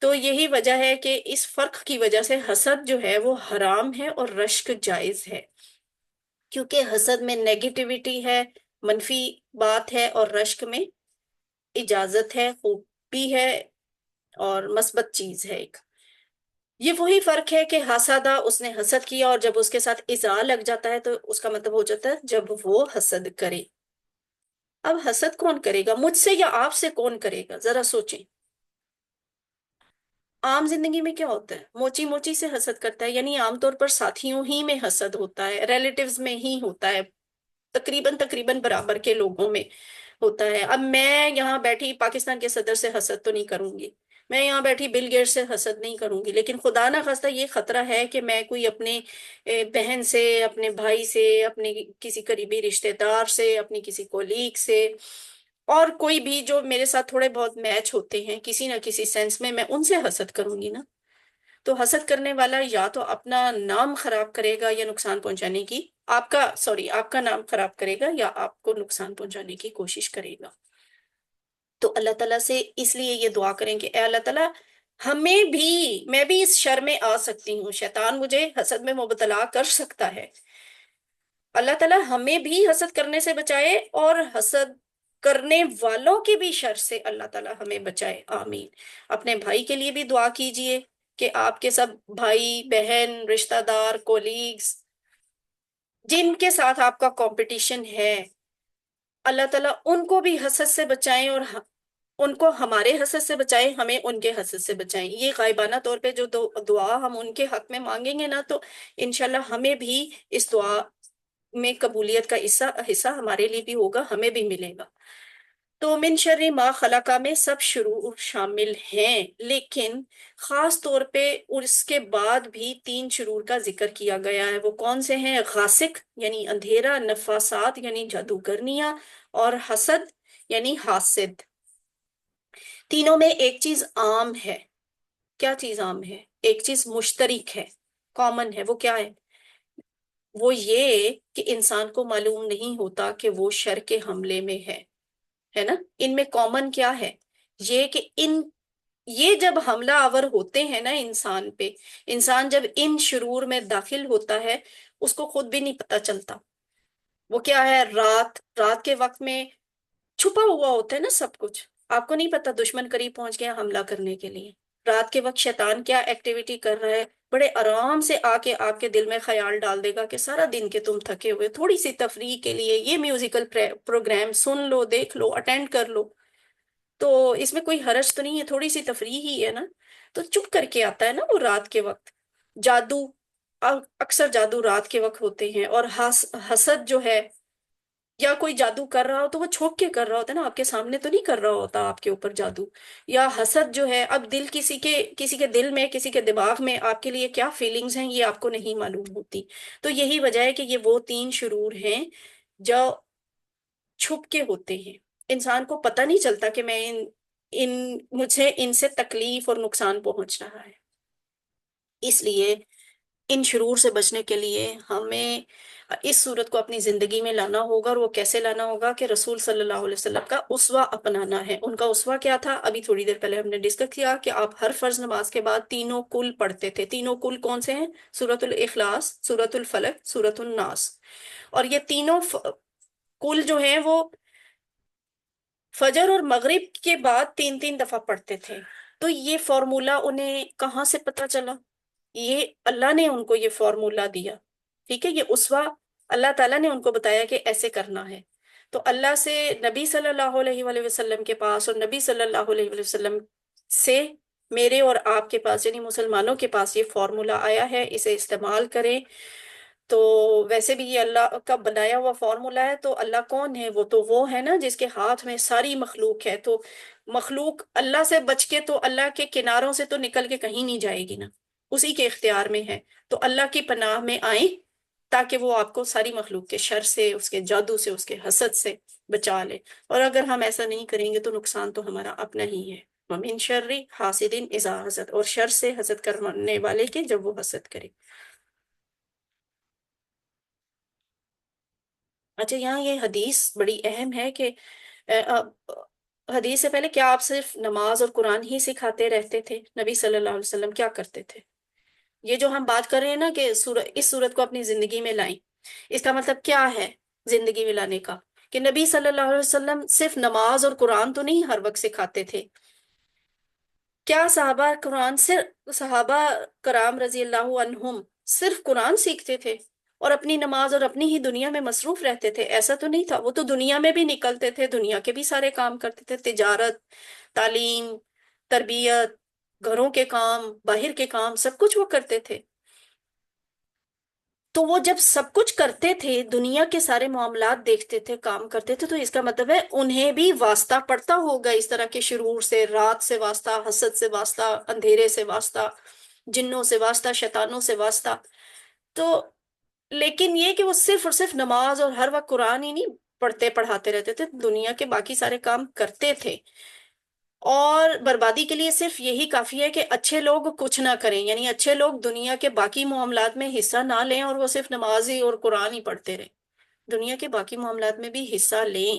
تو یہی وجہ ہے کہ اس فرق کی وجہ سے حسد جو ہے وہ حرام ہے اور رشک جائز ہے، کیونکہ حسد میں نیگیٹیوٹی ہے، منفی بات ہے، اور رشک میں اجازت ہے، خوبی ہے اور مثبت چیز ہے ایک۔ یہ وہی فرق ہے کہ حسدہ، اس نے حسد کیا، اور جب اس کے ساتھ ازا لگ جاتا ہے تو اس کا مطلب ہو جاتا ہے جب وہ حسد کرے۔ اب حسد کون کرے گا؟ مجھ سے یا آپ سے کون کرے گا؟ ذرا سوچیں۔ عام زندگی میں کیا ہوتا ہے؟ موچی موچی سے حسد کرتا ہے، یعنی عام طور پر ساتھیوں ہی میں حسد ہوتا ہے، ریلیٹیوز میں ہی ہوتا ہے، تقریباً برابر کے لوگوں میں۔ ہوتا ہے. اب میں یہاں بیٹھی پاکستان کے صدر سے حسد تو نہیں کروں گی، میں یہاں بیٹھی بل گیٹ سے حسد نہیں کروں گی، لیکن خدا نہ خواستہ یہ خطرہ ہے کہ میں کوئی اپنے بہن سے، اپنے بھائی سے، اپنے کسی قریبی رشتہ دار سے، اپنی کسی کولیگ سے، اور کوئی بھی جو میرے ساتھ تھوڑے بہت میچ ہوتے ہیں کسی نہ کسی سینس میں ان سے حسد کروں گی نا. تو حسد کرنے والا یا تو اپنا نام خراب کرے گا یا نقصان پہنچانے کی، آپ کا نام خراب کرے گا یا آپ کو نقصان پہنچانے کی کوشش کرے گا. تو اللہ تعالیٰ سے اس لیے یہ دعا کریں کہ اے اللہ تعالیٰ ہمیں بھی، میں بھی اس شر میں آ سکتی ہوں، شیطان مجھے حسد میں مبتلا کر سکتا ہے، اللہ تعالیٰ ہمیں بھی حسد کرنے سے بچائے اور حسد کرنے والوں کے بھی شر سے اللہ تعالیٰ ہمیں بچائے، آمین. اپنے بھائی کے لیے بھی دعا کیجئے کہ آپ کے سب بھائی بہن رشتہ دار کولیگز جن کے ساتھ آپ کا کمپٹیشن ہے، اللہ تعالیٰ ان کو بھی حسد سے بچائیں اور ان کو ہمارے حسد سے بچائیں، ہمیں ان کے حسد سے بچائیں. یہ غائبانہ طور پہ جو دعا ہم ان کے حق میں مانگیں گے نا، تو انشاءاللہ ہمیں بھی اس دعا میں قبولیت کا حصہ ہمارے لیے بھی ہوگا، ہمیں بھی ملے گا. تو من شر ما خلقہ میں سب شرور شامل ہیں، لیکن خاص طور پہ اس کے بعد بھی 3 شرور کا ذکر کیا گیا ہے. وہ کون سے ہیں؟ غاسق یعنی اندھیرا، نفاسات یعنی جادوگرنیاں، اور حسد یعنی حاسد. تینوں میں ایک چیز عام ہے. کیا چیز عام ہے؟ ایک چیز مشترک ہے، کامن ہے. وہ کیا ہے؟ وہ یہ کہ انسان کو معلوم نہیں ہوتا کہ وہ شر کے حملے میں ہے نا. ان میں کامن کیا ہے؟ یہ کہ یہ جب حملہ آور ہوتے ہیں نا انسان پہ، انسان جب ان شرور میں داخل ہوتا ہے اس کو خود بھی نہیں پتا چلتا. وہ کیا ہے؟ رات کے وقت میں چھپا ہوا ہوتا ہے نا سب کچھ. آپ کو نہیں پتا دشمن قریب پہنچ گیا حملہ کرنے کے لیے. رات کے وقت شیطان کیا ایکٹیویٹی کر رہا ہے، بڑے آرام سے آ کے آپ کے دل میں خیال ڈال دے گا کہ سارا دن کے تم تھکے ہوئے، تھوڑی سی تفریح کے لیے یہ میوزیکل پروگرام سن لو، دیکھ لو، اٹینڈ کر لو. تو اس میں کوئی حرج تو نہیں ہے، تھوڑی سی تفریح ہی ہے نا. تو چپ کر کے آتا ہے نا وہ رات کے وقت. جادو، اکثر جادو رات کے وقت ہوتے ہیں. اور حسد جو ہے، یا کوئی جادو کر رہا ہو تو وہ چھوپ کے کر رہا ہوتا ہے نا، آپ کے سامنے تو نہیں کر رہا ہوتا آپ کے اوپر جادو. یا حسد جو ہے، اب دل کسی کے دل میں، کسی کے دماغ میں آپ کے لیے کیا فیلنگز ہیں یہ آپ کو نہیں معلوم ہوتی. تو یہی وجہ ہے کہ یہ وہ 3 شرور ہیں جو چھپ کے ہوتے ہیں. انسان کو پتہ نہیں چلتا کہ مجھے ان سے تکلیف اور نقصان پہنچ رہا ہے. اس لیے ان شرور سے بچنے کے لیے ہمیں اس صورت کو اپنی زندگی میں لانا ہوگا. اور وہ کیسے لانا ہوگا کہ رسول صلی اللہ علیہ وسلم کا اسوہ اپنانا ہے. ان کا اسوہ کیا تھا؟ ابھی تھوڑی دیر پہلے ہم نے ڈسکس کیا کہ آپ ہر فرض نماز کے بعد تینوں کل پڑھتے تھے. تینوں کل کون سے ہیں؟ سورۃ الاخلاص، سورۃ الفلق، سورۃ الناس. اور یہ تینوں کل جو ہیں وہ فجر اور مغرب کے بعد 3 دفعہ پڑھتے تھے. تو یہ فارمولا انہیں کہاں سے پتا چلا؟ یہ اللہ نے ان کو یہ فارمولا دیا. ٹھیک ہے، یہ اسوہ اللہ تعالیٰ نے ان کو بتایا کہ ایسے کرنا ہے. تو اللہ سے نبی صلی اللہ علیہ وآلہ وسلم کے پاس، اور نبی صلی اللہ علیہ وآلہ وسلم سے میرے اور آپ کے پاس یعنی مسلمانوں کے پاس یہ فارمولا آیا ہے، اسے استعمال کریں. تو ویسے بھی یہ اللہ کا بنایا ہوا فارمولا ہے. تو اللہ کون ہے؟ وہ ہے نا جس کے ہاتھ میں ساری مخلوق ہے. تو مخلوق اللہ سے بچ کے تو اللہ کے کناروں سے تو نکل کے کہیں نہیں جائے گی نا، اسی کے اختیار میں ہے. تو اللہ کی پناہ میں آئیں تاکہ وہ آپ کو ساری مخلوق کے شر سے، اس کے جادو سے، اس کے حسد سے بچا لے. اور اگر ہم ایسا نہیں کریں گے تو نقصان تو ہمارا اپنا ہی ہے. وَمِن شَرِّ حَاسِدٍ إِذَا حَسَدَ، اور شر سے حسد کرنے والے کے جب وہ حسد کرے. اچھا، یہاں یہ حدیث بڑی اہم ہے کہ حدیث سے پہلے کیا آپ صرف نماز اور قرآن ہی سکھاتے رہتے تھے؟ نبی صلی اللہ علیہ وسلم کیا کرتے تھے؟ یہ جو ہم بات کر رہے ہیں نا کہ اس صورت کو اپنی زندگی میں لائیں، اس کا مطلب کیا ہے زندگی میں لانے کا؟ کہ نبی صلی اللہ علیہ وسلم صرف نماز اور قرآن تو نہیں ہر وقت سکھاتے تھے. کیا صحابہ کرام رضی اللہ عنہم صرف قرآن سیکھتے تھے اور اپنی نماز اور اپنی ہی دنیا میں مصروف رہتے تھے؟ ایسا تو نہیں تھا. وہ تو دنیا میں بھی نکلتے تھے، دنیا کے بھی سارے کام کرتے تھے، تجارت، تعلیم، تربیت، گھروں کے کام، باہر کے کام، سب کچھ وہ کرتے تھے. تو وہ جب سب کچھ کرتے تھے، دنیا کے سارے معاملات دیکھتے تھے، کام کرتے تھے، تو اس کا مطلب ہے انہیں بھی واسطہ پڑتا ہوگا اس طرح کے شرور سے، رات سے واسطہ، حسد سے واسطہ، اندھیرے سے واسطہ، جنوں سے واسطہ، شیطانوں سے واسطہ. تو لیکن یہ کہ وہ صرف اور صرف نماز اور ہر وقت قرآن ہی نہیں پڑھتے پڑھاتے رہتے تھے، دنیا کے باقی سارے کام کرتے تھے. اور بربادی کے لیے صرف یہی کافی ہے کہ اچھے لوگ کچھ نہ کریں، یعنی اچھے لوگ دنیا کے باقی معاملات میں حصہ نہ لیں اور وہ صرف نماز ہی اور قرآن ہی پڑھتے رہیں. دنیا کے باقی معاملات میں بھی حصہ لیں،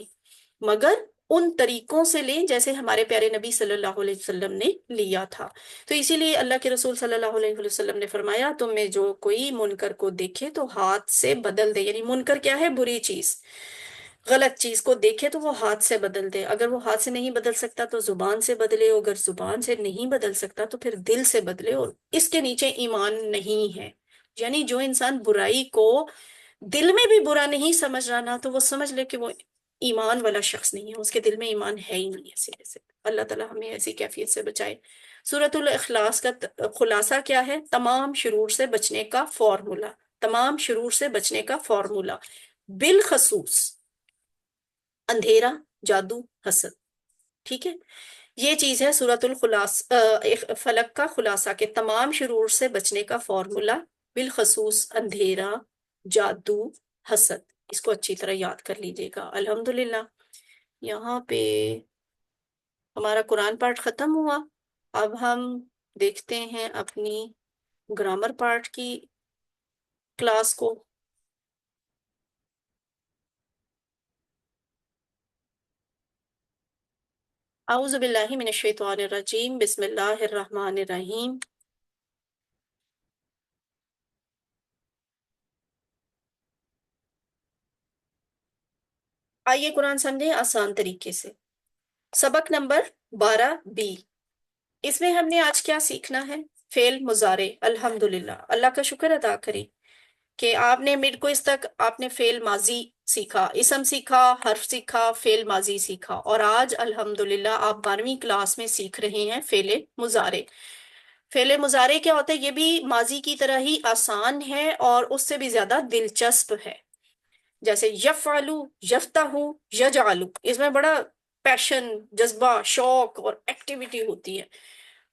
مگر ان طریقوں سے لیں جیسے ہمارے پیارے نبی صلی اللہ علیہ وسلم نے لیا تھا. تو اسی لیے اللہ کے رسول صلی اللہ علیہ وسلم نے فرمایا، تم میں جو کوئی منکر کو دیکھے تو ہاتھ سے بدل دے. یعنی منکر کیا ہے؟ بری چیز، غلط چیز کو دیکھے تو وہ ہاتھ سے بدل دے. اگر وہ ہاتھ سے نہیں بدل سکتا تو زبان سے بدلے، اگر زبان سے نہیں بدل سکتا تو پھر دل سے بدلے. اور اس کے نیچے ایمان نہیں ہے. یعنی جو انسان برائی کو دل میں بھی برا نہیں سمجھ رہا نا، تو وہ سمجھ لے کہ وہ ایمان والا شخص نہیں ہے، اس کے دل میں ایمان ہے ہی نہیں ایسے ایسے. اللہ تعالیٰ ہمیں ایسی کیفیت سے بچائے. سورۃ الاخلاص کا خلاصہ کیا ہے؟ تمام شرور سے بچنے کا فارمولا. تمام شرور سے بچنے کا فارمولا، بالخصوص اندھیرا، جادو، حسد. ٹھیک ہے، یہ چیز ہے سورۃ الخلاص فلق کا خلاصہ، کہ تمام شرور سے بچنے کا فارمولا، بالخصوص اندھیرا، جادو، حسد. اس کو اچھی طرح یاد کر لیجیے گا. الحمدللہ یہاں پہ ہمارا قرآن پارٹ ختم ہوا. اب ہم دیکھتے ہیں اپنی گرامر پارٹ کی کلاس کو. اعوذ باللہ من الشیطان الرجیم، بسم اللہ الرحمن الرحیم. آئیے قرآن سمجھیں آسان طریقے سے. سبق نمبر 12B. اس میں ہم نے آج کیا سیکھنا ہے؟ فعل مضارع. الحمدللہ، اللہ کا شکر ادا کریں کہ آپ نے مڈ کوئز تک آپ نے فعل ماضی سیکھا، اسم سیکھا، حرف سیکھا، فعل ماضی سیکھا، اور آج الحمدللہ آپ 12ویں کلاس میں سیکھ رہے ہیں فعل مضارع. فعل مضارع کیا ہوتا ہے؟ یہ بھی ماضی کی طرح ہی آسان ہے اور اس سے بھی زیادہ دلچسپ ہے. جیسے یفعلو، یفتحو، یجعلو، اس میں بڑا پیشن، جذبہ، شوق اور ایکٹیویٹی ہوتی ہے.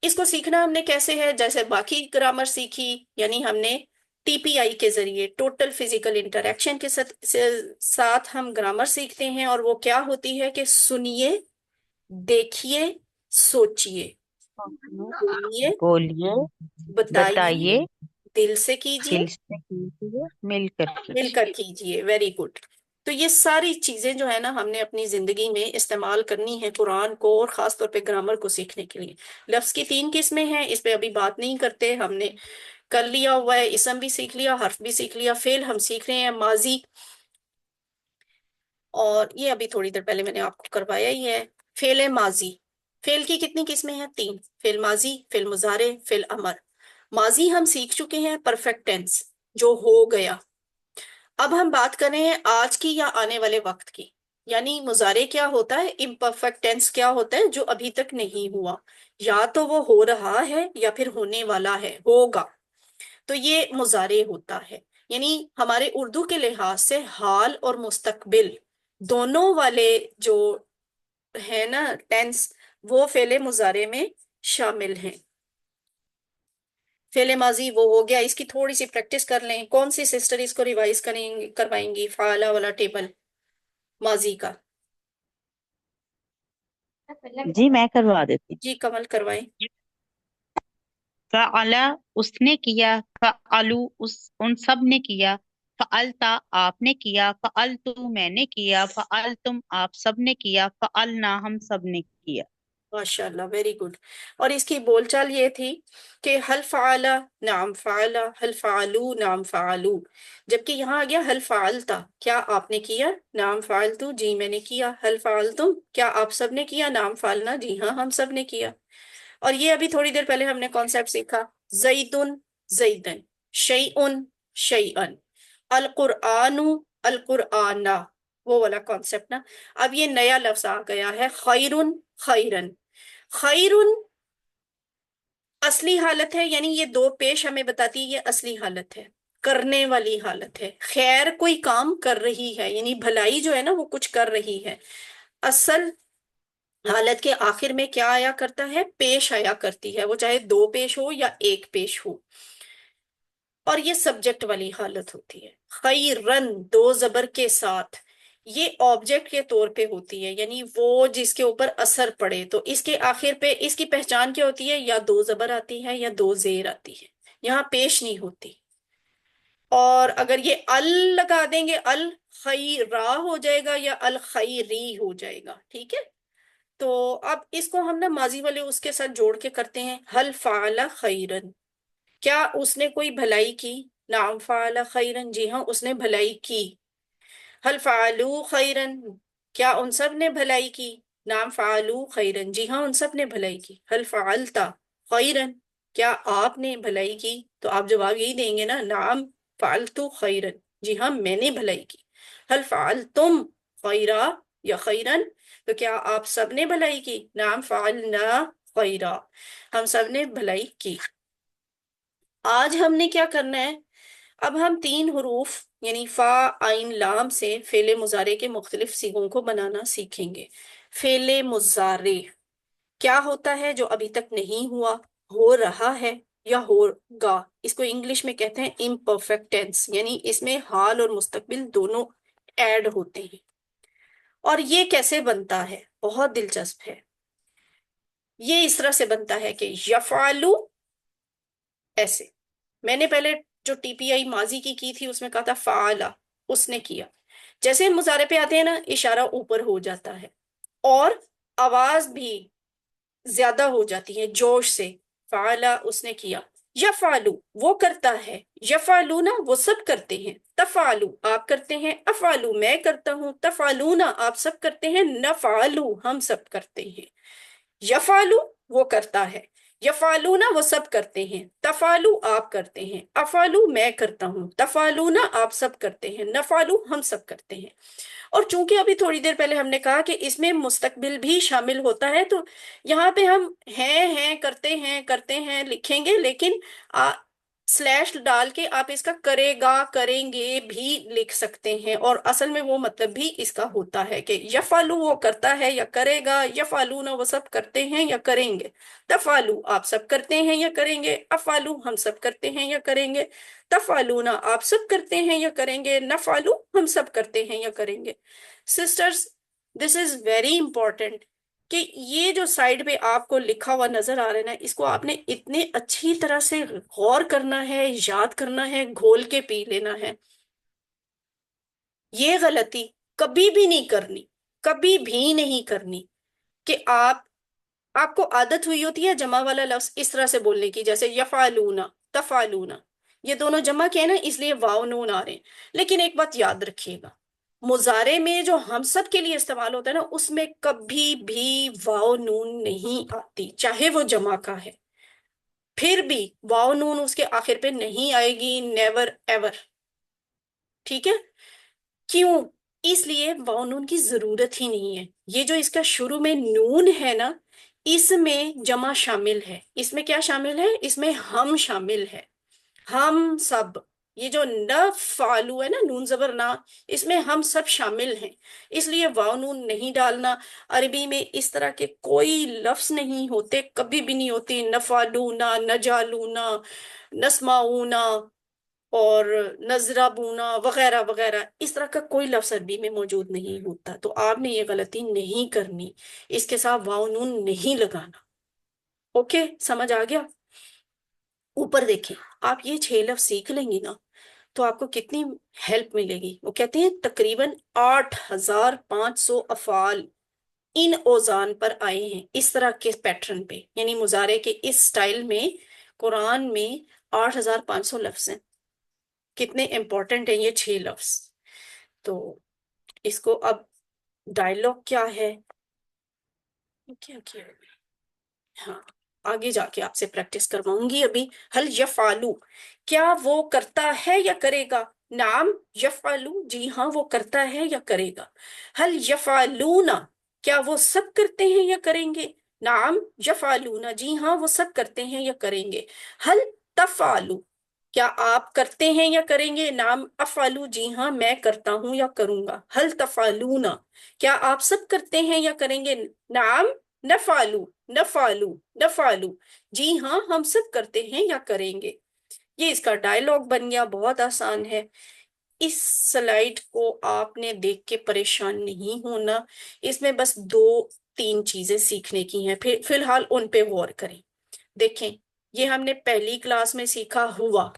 اس کو سیکھنا ہم نے کیسے ہے؟ جیسے باقی گرامر سیکھی، یعنی ہم نے ٹی پی آئی کے ذریعے، ٹوٹل فزیکل انٹریکشن کے ساتھ ہم گرامر سیکھتے ہیں. اور وہ کیا ہوتی ہے کہ سنیے، دیکھیے، سوچیے، بولیے، بولیے، بتائیے، بتائیے، دل سے کیجیے، دل سے کیجیے، مل کر مل کر کیجیے. کیجیے. Very good. تو یہ ساری چیزیں جو ہے نا ہم نے اپنی زندگی میں استعمال کرنی ہے قرآن کو، اور خاص طور پہ گرامر کو سیکھنے کے لیے. لفظ کی 3 قسمیں ہیں، اس پہ ابھی بات نہیں کرتے، ہم نے کر لیا ہوا ہے. اسم بھی سیکھ لیا، حرف بھی سیکھ لیا، فعل ہم سیکھ رہے ہیں ماضی. اور یہ ابھی تھوڑی دیر پہلے میں نے آپ کو کروایا ہی ہے. فعل ماضی، فعل کی کتنی قسمیں ہیں؟ 3. فعل ماضی، فعل مضارع، فعل امر. ماضی ہم سیکھ چکے ہیں، پرفیکٹ ٹینس، جو ہو گیا. اب ہم بات کریں آج کی یا آنے والے وقت کی. یعنی مضارع کیا ہوتا ہے، امپرفیکٹ ٹینس کیا ہوتا ہے، جو ابھی تک نہیں ہوا، یا تو وہ ہو رہا ہے یا پھر ہونے والا ہے، ہوگا. تو یہ مضارع ہوتا ہے. یعنی ہمارے اردو کے لحاظ سے حال اور مستقبل دونوں والے جو ہے نا ٹینس، وہ فعل مضارع میں شامل ہیں. فعل ماضی وہ ہو گیا، اس کی تھوڑی سی پریکٹس کر لیں. کون سی سسٹر اس کو ریوائز کروائیں گی فعالہ والا ٹیبل ماضی کا؟ جی میں کروا دیتی ہوں. جی کمل کروائیں. فعلا، اس نے کیا، فعلو، ان سب نے کیا، فعلتا، آپ نے کیا، فعلتو، میں نے کیا، فعلتم، آپ سب نے کیا، فعلنا، ہم سب نے کیا. ماشاء اللہ، ویری گڈ. اور اس کی بول چال یہ تھی کہ حل فعلا، نعم فعلا، حل فعلو، نعم فعلو. جبکہ یہاں آ گیا حل فعلتا، کیا آپ نے کیا؟ نعم فعلتو، جی میں نے کیا. حل فعلتم، کیا آپ سب نے کیا؟ نعم فعلنا، جی ہاں ہم سب نے کیا. اور یہ ابھی تھوڑی دیر پہلے ہم نے کانسیپٹ سیکھا، زیدن، زیدن، شیئن، شیئن، القرآن، القرآن، وہ والا کانسیپٹ نا. اب یہ نیا لفظ آ گیا ہے، خیرن، خیرن. خیرن اصلی حالت ہے، یعنی یہ 2 پیش ہمیں بتاتی ہے، یہ اصلی حالت ہے. کرنے والی حالت ہے، خیر کوئی کام کر رہی ہے، یعنی بھلائی جو ہے نا وہ کچھ کر رہی ہے۔ اصل حالت کے آخر میں کیا آیا کرتا ہے؟ پیش آیا کرتی ہے، وہ چاہے دو پیش ہو یا ایک پیش ہو، اور یہ سبجیکٹ والی حالت ہوتی ہے۔ خیرن دو زبر کے ساتھ، یہ آبجیکٹ کے طور پہ ہوتی ہے، یعنی وہ جس کے اوپر اثر پڑے، تو اس کے آخر پہ اس کی پہچان کیا ہوتی ہے؟ یا دو زبر آتی ہے یا دو زیر آتی ہے، یہاں پیش نہیں ہوتی۔ اور اگر یہ ال لگا دیں گے، الخیرا ہو جائے گا یا الخیری ہو جائے گا، ٹھیک ہے؟ تو اب اس کو ہم نا ماضی والے اس کے ساتھ جوڑ کے کرتے ہیں۔ حل فعل خیرن، کیا اس نے کوئی بھلائی کی؟ نعم فعل خیرن، جی ہاں اس نے بھلائی کی۔ حل فعلوا خیرن، کیا ان سب نے بھلائی کی؟ نعم فعلوا خیرن، جی ہاں ان سب نے بھلائی کی۔ حل فعلت خیرن، کیا آپ نے بھلائی کی؟ تو آپ جواب یہی دیں گے نا، نعم فعلت خیرن، جی ہاں میں نے بھلائی کی۔ حل فعلتم خیرا یا خیرن، تو کیا آپ سب نے بھلائی کی؟ نعم فعلنا خیرا، ہم سب نے بھلائی کی۔ آج ہم نے کیا کرنا ہے؟ اب ہم تین حروف یعنی فا عین لام سے فعل مضارع کے مختلف صیغوں کو بنانا سیکھیں گے۔ فعل مضارع کیا ہوتا ہے جو ابھی تک نہیں ہوا، ہو رہا ہے یا ہوگا، اس کو انگلش میں کہتے ہیں امپرفیکٹ ٹینس، یعنی اس میں حال اور مستقبل دونوں ایڈ ہوتے ہیں۔ اور یہ کیسے بنتا ہے؟ بہت دلچسپ ہے۔ یہ اس طرح سے بنتا ہے کہ یفعلو، ایسے میں نے پہلے جو ٹی پی آئی ماضی کی تھی اس میں کہا تھا فعلا، اس نے کیا، جیسے مضارع پہ آتے ہیں نا اشارہ اوپر ہو جاتا ہے اور آواز بھی زیادہ ہو جاتی ہے جوش سے، فعلا اس نے کیا، یفعلو وہ کرتا ہے، یفعلونا وہ سب کرتے ہیں، تفعلو آپ کرتے ہیں، افعلو میں کرتا ہوں، تفعلونا آپ سب کرتے ہیں، نفعلو ہم سب کرتے ہیں۔ یفعلو وہ کرتا ہے، یفعلونا وہ سب کرتے ہیں، تفعلو آپ کرتے ہیں، افعلو میں کرتا ہوں، تفعلونا آپ سب کرتے ہیں، نفعلو ہم سب کرتے ہیں۔ اور چونکہ ابھی تھوڑی دیر پہلے ہم نے کہا کہ اس میں مستقبل بھی شامل ہوتا ہے، تو یہاں پہ ہم ہیں کرتے ہیں لکھیں گے، لیکن سلیش ڈال کے آپ اس کا کرے گا کریں گے بھی لکھ سکتے ہیں، اور اصل میں وہ مطلب بھی اس کا ہوتا ہے کہ یفعلو وہ کرتا ہے یا کرے گا، یفعلون وہ سب کرتے ہیں یا کریں گے، تفعلو آپ سب کرتے ہیں یا کریں گے، افعلو ہم سب کرتے ہیں یا کریں گے، تفعلون آپ سب کرتے ہیں یا کریں گے، نفعلو ہم سب کرتے ہیں یا کریں گے۔ Sisters, this is very important کہ یہ جو سائڈ پہ آپ کو لکھا ہوا نظر آ رہا ہے نا، اس کو آپ نے اتنے اچھی طرح سے غور کرنا ہے، یاد کرنا ہے، گھول کے پی لینا ہے۔ یہ غلطی کبھی بھی نہیں کرنی، کبھی بھی نہیں کرنی کہ آپ کو عادت ہوئی ہوتی ہے جمع والا لفظ اس طرح سے بولنے کی، جیسے یفعلونا تفعلونا، یہ دونوں جمع کے ہیں نا اس لیے واو نون آ رہے ہیں، لیکن ایک بات یاد رکھیے گا، مضارع میں جو ہم سب کے لیے استعمال ہوتا ہے نا اس میں کبھی بھی واو نون نہیں آتی، چاہے وہ جمع کا ہے، پھر بھی واو نون اس کے آخر پہ نہیں آئے گی، نیور ایور، ٹھیک ہے؟ کیوں؟ اس لیے واو نون کی ضرورت ہی نہیں ہے، یہ جو اس کا شروع میں نون ہے نا اس میں جمع شامل ہے، اس میں کیا شامل ہے؟ اس میں ہم شامل ہے، ہم سب، یہ جو نفعلو ہے نا نون زبر نا، اس میں ہم سب شامل ہیں، اس لیے واو نون نہیں ڈالنا۔ عربی میں اس طرح کے کوئی لفظ نہیں ہوتے، کبھی بھی نہیں ہوتی، نفعلونا، نجالونا، نسمعونا اور نظربونا وغیرہ وغیرہ، اس طرح کا کوئی لفظ عربی میں موجود نہیں ہوتا، تو آپ نے یہ غلطی نہیں کرنی، اس کے ساتھ واو نون نہیں لگانا۔ اوکے، سمجھ آ گیا؟ اوپر دیکھیں، آپ یہ 6 لفظ سیکھ لیں گی نا تو آپ کو کتنی ہیلپ ملے گی۔ وہ کہتے ہیں تقریباً 8500 افعال ان اوزان پر آئے ہیں، اس طرح کے پیٹرن پہ، یعنی مضارع کے اس سٹائل میں قرآن میں 8500 لفظ ہیں۔ کتنے امپورٹنٹ ہیں یہ 6 لفظ؟ تو اس کو اب ڈائلاگ کیا ہے، کیا کیا ہاں آگے جا کے آپ سے پریکٹس کرواؤں گی ابھی۔ حل یفعلو، کیا وہ کرتا ہے یا کرے گا؟ نعم یفعلو، جی ہاں وہ کرتا ہے یا کرے گا۔ حل یفعلون، کیا وہ سب کرتے ہیں یا کریں گے؟ نعم یفعلون، جی ہاں وہ سب کرتے ہیں یا کریں گے۔ حل تفعلو، کیا آپ کرتے ہیں یا کریں گے؟ نعم افعلو، جی ہاں میں کرتا ہوں یا کروں گا. حل تفعلون، کیا آپ سب کرتے ہیں یا کریں گے؟ نعم نفعلو، نفعلو، نفعلو، جی ہاں ہم سب کرتے ہیں یا کریں گے. یہ اس کا ڈائلاگ بن گیا، بہت آسان ہے. اس سلائیڈ کو آپ نے دیکھ کے پریشان نہیں ہونا، اس میں بس 2-3 چیزیں سیکھنے کی ہیں، پھر فی الحال ان پہ غور کریں. دیکھیں، یہ ہم نے پہلی کلاس میں سیکھا ہوا،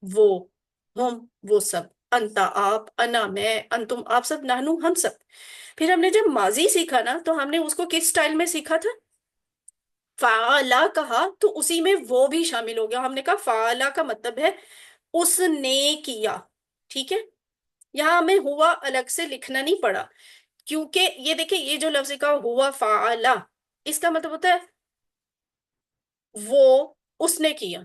وہ، ہم وہ سب، انتا آپ، انا میں، انتم آپ سب، نحنو ہم سب. پھر ہم نے جب ماضی سیکھا نا تو ہم نے اس کو کس سٹائل میں سیکھا تھا؟ فعلا کہا تو اسی میں وہ بھی شامل ہو گیا. ہم نے کہا فعلا کا مطلب ہے اس نے کیا. ٹھیک ہے، یہاں ہمیں ہوا الگ سے لکھنا نہیں پڑا، کیونکہ یہ دیکھیں یہ جو لفظ کا ہوا فعلا، اس کا مطلب ہوتا ہے وہ، اس نے کیا.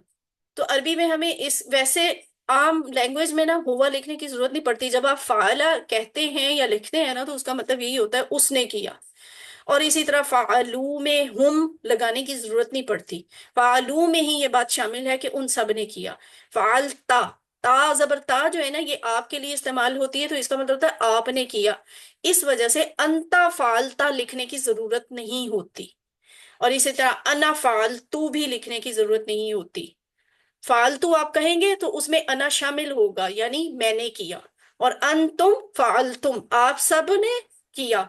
تو عربی میں ہمیں اس ویسے عام لینگویج میں نا ہوا لکھنے کی ضرورت نہیں پڑتی. جب آپ فعلا کہتے ہیں یا لکھتے ہیں نا تو اس کا مطلب یہی ہوتا ہے اس نے کیا. اور اسی طرح فعلو میں ہم لگانے کی ضرورت نہیں پڑتی، فعلو میں ہی یہ بات شامل ہے کہ ان سب نے کیا. فعلتا، تا زبر تا جو ہے نا یہ آپ کے لیے استعمال ہوتی ہے، تو اس کا مطلب ہوتا ہے آپ نے کیا. اس وجہ سے انتا فعلتا لکھنے کی ضرورت نہیں ہوتی. اور اسی طرح انا فعلتو بھی لکھنے کی ضرورت نہیں ہوتی. فعلتو آپ کہیں گے تو اس میں انا شامل ہوگا، یعنی میں نے کیا. اور انتم فعلتم، آپ سب نے کیا.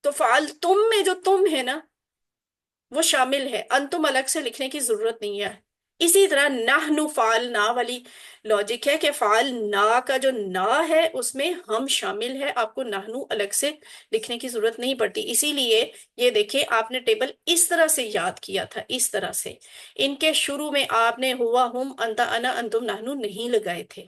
تو فعلتم میں جو تم ہے نا وہ شامل ہے، انتم الگ سے لکھنے کی ضرورت نہیں ہے. اسی طرح نحنو فعلنا والی لاجک ہے کہ فعلنا کا جو نا ہے اس میں ہم شامل ہے، آپ کو نحنو الگ سے لکھنے کی ضرورت نہیں پڑتی. اسی لیے یہ دیکھیں آپ نے ٹیبل اس طرح سے یاد کیا تھا، اس طرح سے. ان کے شروع میں آپ نے ہوا، ہم، انتا، انا، انتم، نحنو نہیں لگائے تھے.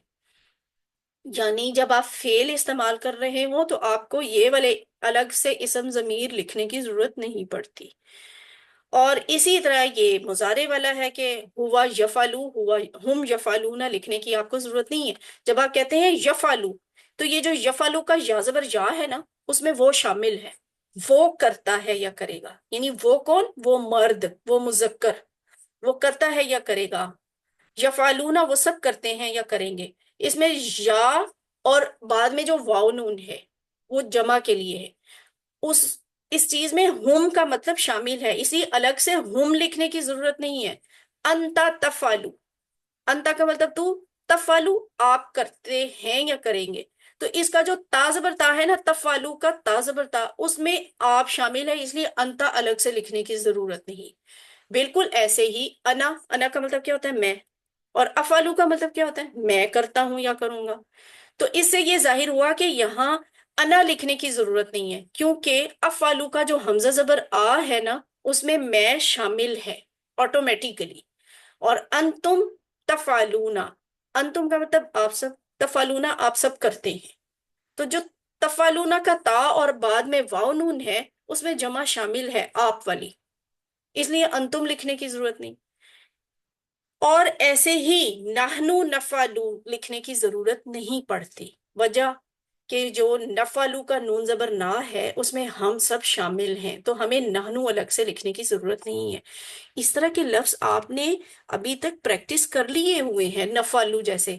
یعنی جب آپ فعل استعمال کر رہے ہوں تو آپ کو یہ والے الگ سے اسم ضمیر لکھنے کی ضرورت نہیں پڑتی. اور اسی طرح یہ مضارع والا ہے کہ ہوا یفعلو، ہوا ہم یفعلون لکھنے کی آپ کو ضرورت نہیں ہے. جب آپ کہتے ہیں یفعلو تو یہ جو یفعلو کا یا زبر یا ہے نا اس میں وہ شامل ہے، وہ کرتا ہے یا کرے گا. یعنی وہ کون؟ وہ مرد، وہ مذکر، وہ کرتا ہے یا کرے گا. یفعلون وہ سب کرتے ہیں یا کریں گے. اس میں یا اور بعد میں جو واو نون ہے وہ جمع کے لیے ہے. اس چیز میں ہم کا مطلب شامل ہے، اسی الگ سے ہم لکھنے کی ضرورت نہیں ہے. انتا تفعلو، انتا کا مطلب تو، تفعلو آپ کرتے ہیں یا کریں گے. تو اس کا جو تا زبر تا ہے نا، تفعلو کا تا زبر تا، اس میں آپ شامل ہے، اس لیے انتا الگ سے لکھنے کی ضرورت نہیں. بالکل ایسے ہی انا، انا کا مطلب کیا ہوتا ہے؟ میں. اور افعلو کا مطلب کیا ہوتا ہے؟ میں کرتا ہوں یا کروں گا. تو اس سے یہ ظاہر ہوا کہ یہاں انا لکھنے کی ضرورت نہیں ہے، کیونکہ افعلو کا جو حمزہ زبر آ ہے نا اس میں میں شامل ہے آٹومیٹیکلی. اور انتم تفعلونا، انتم کا مطلب آپ سب، تفعلونا آپ سب کرتے ہیں. تو جو تفعلونا کا تا اور بعد میں واو نون ہے اس میں جمع شامل ہے آپ والی، اس لیے انتم لکھنے کی ضرورت نہیں. اور ایسے ہی نحنو نفعلو لکھنے کی ضرورت نہیں پڑتی. وجہ کہ جو نفعلو کا نون زبر نا ہے اس میں ہم سب شامل ہیں، تو ہمیں نحنو الگ سے لکھنے کی ضرورت نہیں ہے. اس طرح کے لفظ آپ نے ابھی تک پریکٹس کر لیے ہوئے ہیں. نفعلو جیسے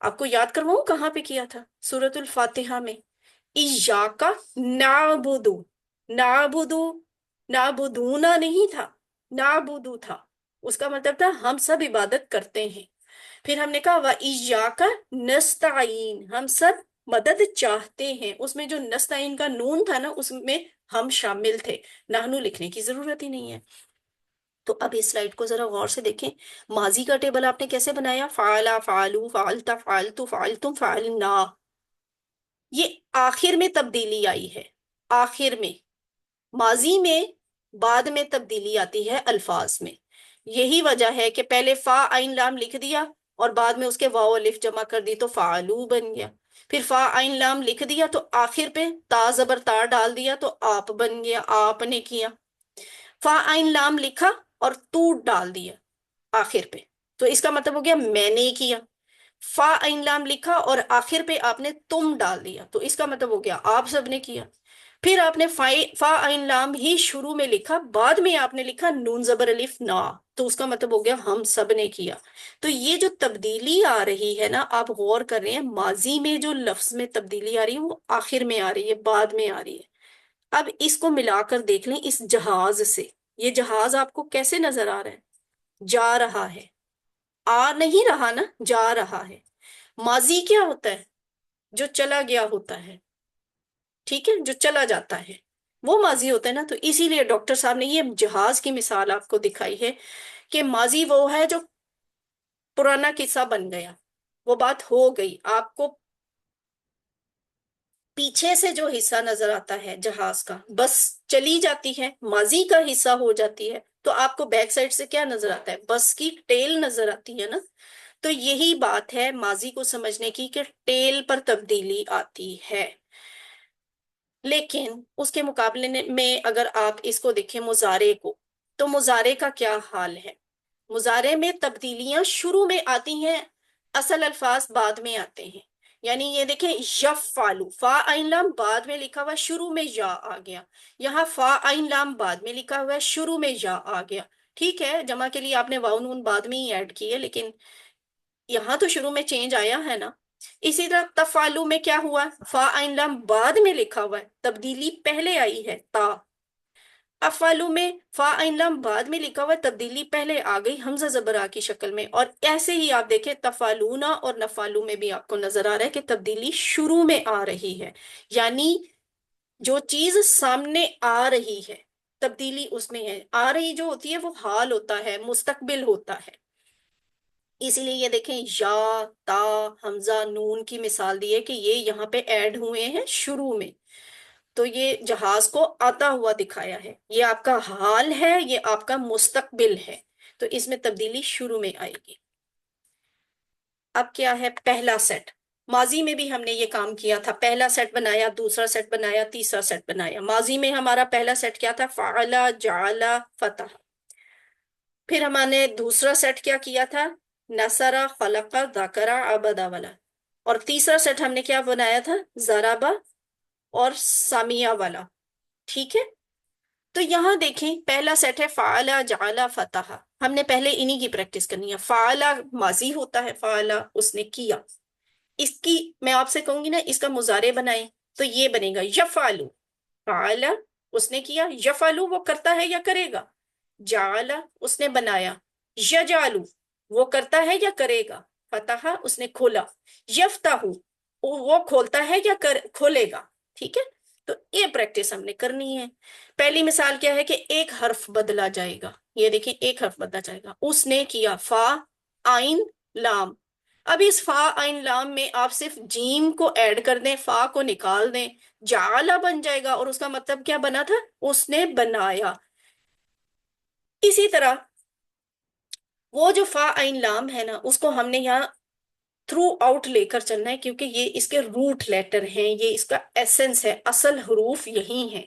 آپ کو یاد کرواؤں کہاں پہ کیا تھا؟ سورۃ الفاتحہ میں. ایاکا نعبدو، نعبدو، نعبدونا نہیں تھا، نعبدو تھا. اس کا مطلب تھا ہم سب عبادت کرتے ہیں. پھر ہم نے کہا وَإِيَّاكَ نَسْتَعِينُ، ہم سب مدد چاہتے ہیں. اس میں جو نستعین کا نون تھا نا اس میں ہم شامل تھے، نحنو لکھنے کی ضرورت ہی نہیں ہے. تو اب اس سلائیڈ کو ذرا غور سے دیکھیں. ماضی کا ٹیبل آپ نے کیسے بنایا؟ فعلا، فعلو، فعلتا، فعلتو، فعلتم، فعلنا. یہ آخر میں تبدیلی آئی ہے، آخر میں. ماضی میں بعد میں تبدیلی آتی ہے الفاظ میں. یہی وجہ ہے کہ پہلے فا عین لام لکھ دیا اور بعد میں اس کے واو الف جمع کر دی تو فعلو بن گیا. پھر فا عین لام لکھ دیا تو آخر پہ تا زبر تا ڈال دیا تو آپ بن گیا، آپ نے کیا. فا عین لام لکھا اور تو ڈال دیا آخر پہ تو اس کا مطلب ہو گیا میں نے کیا. فا عین لام لکھا اور آخر پہ آپ نے تم ڈال دیا تو اس کا مطلب ہو گیا آپ سب نے کیا. پھر آپ نے فا عین لام ہی شروع میں لکھا، بعد میں آپ نے لکھا نون زبر الف نا، تو اس کا مطلب ہو گیا ہم سب نے کیا۔ تو یہ جو تبدیلی آ رہی ہے نا، آپ غور کر رہے ہیں ماضی میں جو لفظ میں تبدیلی آ رہی ہے وہ آخر میں آ رہی ہے، بعد میں آ رہی ہے۔ اب اس کو ملا کر دیکھ لیں اس جہاز سے، یہ جہاز آپ کو کیسے نظر آ رہا ہے؟ جا رہا ہے، آ نہیں رہا نا، جا رہا ہے۔ ماضی کیا ہوتا ہے؟ جو چلا گیا ہوتا ہے، ٹھیک ہے، جو چلا جاتا ہے وہ ماضی ہوتا ہے نا۔ تو اسی لیے ڈاکٹر صاحب نے یہ جہاز کی مثال آپ کو دکھائی ہے کہ ماضی وہ ہے جو پرانا قصہ بن گیا، وہ بات ہو گئی۔ آپ کو پیچھے سے جو حصہ نظر آتا ہے جہاز کا، بس چلی جاتی ہے، ماضی کا حصہ ہو جاتی ہے، تو آپ کو بیک سائڈ سے کیا نظر آتا ہے؟ بس کی ٹیل نظر آتی ہے نا۔ تو یہی بات ہے ماضی کو سمجھنے کی کہ ٹیل پر تبدیلی آتی ہے۔ لیکن اس کے مقابلے میں اگر آپ اس کو دیکھیں مضارع کو، تو مضارع کا کیا حال ہے؟ مضارع میں تبدیلیاں شروع میں آتی ہیں، اصل الفاظ بعد میں آتے ہیں۔ یعنی یہ دیکھیں یفعلو، فا عین لام بعد میں لکھا ہوا ہے، شروع میں یا آ گیا۔ یہاں فا عین لام بعد میں لکھا ہوا ہے، شروع میں یا آ گیا۔ ٹھیک ہے، جمع کے لیے آپ نے واو نون بعد میں ہی ایڈ کی ہے، لیکن یہاں تو شروع میں چینج آیا ہے نا۔ اسی طرح تفعلو میں کیا ہوا؟ فا عین لام بعد میں لکھا ہوا ہے، تبدیلی پہلے آئی ہے تا۔ افعلو میں فا عین لام بعد میں لکھا ہوا ہے، تبدیلی پہلے آ گئی حمزہ زبر آ کی شکل میں۔ اور ایسے ہی آپ دیکھیں تفعلونا اور نفعلو میں بھی آپ کو نظر آ رہا ہے کہ تبدیلی شروع میں آ رہی ہے، یعنی جو چیز سامنے آ رہی ہے تبدیلی اس میں ہے۔ آ رہی جو ہوتی ہے وہ حال ہوتا ہے، مستقبل ہوتا ہے۔ اسی لیے یہ دیکھیں یا، تا، حمزہ، نون کی مثال دی ہے کہ یہ یہاں پہ ایڈ ہوئے ہیں شروع میں۔ تو یہ جہاز کو آتا ہوا دکھایا ہے، یہ آپ کا حال ہے، یہ آپ کا مستقبل ہے، تو اس میں تبدیلی شروع میں آئے گی۔ اب کیا ہے پہلا سیٹ؟ ماضی میں بھی ہم نے یہ کام کیا تھا، پہلا سیٹ بنایا، دوسرا سیٹ بنایا، تیسرا سیٹ بنایا۔ ماضی میں ہمارا پہلا سیٹ کیا تھا؟ فعل، جعل، فتح۔ پھر ہم نے دوسرا سیٹ کیا کیا تھا؟ نصر، خلق، ذکر، عبد والا۔ اور تیسرا سیٹ ہم نے کیا بنایا تھا؟ ضرب اور سامیہ والا، ٹھیک ہے۔ تو یہاں دیکھیں پہلا سیٹ ہے فعل، جعل، فتح۔ ہم نے پہلے انہی کی پریکٹس کرنی ہے۔ فعل ماضی ہوتا ہے، فعل اس نے کیا۔ اس کی میں آپ سے کہوں گی نا اس کا مضارع بنائیں، تو یہ بنے گا یفعلو، فعل اس نے کیا، یفعلو وہ کرتا ہے یا کرے گا، جعل اس نے بنایا، یجعلو وہ کرتا ہے یا کرے گا، فتح اس نے کھولا، یفتح وہ کھولتا ہے یا کھولے گا، ٹھیک ہے۔ تو یہ پریکٹس ہم نے کرنی ہے۔ پہلی مثال کیا ہے کہ ایک حرف بدلا جائے گا، یہ دیکھیں ایک حرف بدلا جائے گا، اس نے کیا، فا عین لام۔ اب اس فا عین لام میں آپ صرف جیم کو ایڈ کر دیں، فا کو نکال دیں، جعل بن جائے گا، اور اس کا مطلب کیا بنا تھا؟ اس نے بنایا۔ اسی طرح وہ جو فا عین لام ہے نا، اس کو ہم نے یہاں تھرو آؤٹ لے کر چلنا ہے، کیونکہ یہ اس کے روٹ لیٹر ہیں، یہ اس کا ایسنس ہے، اصل حروف یہی ہیں۔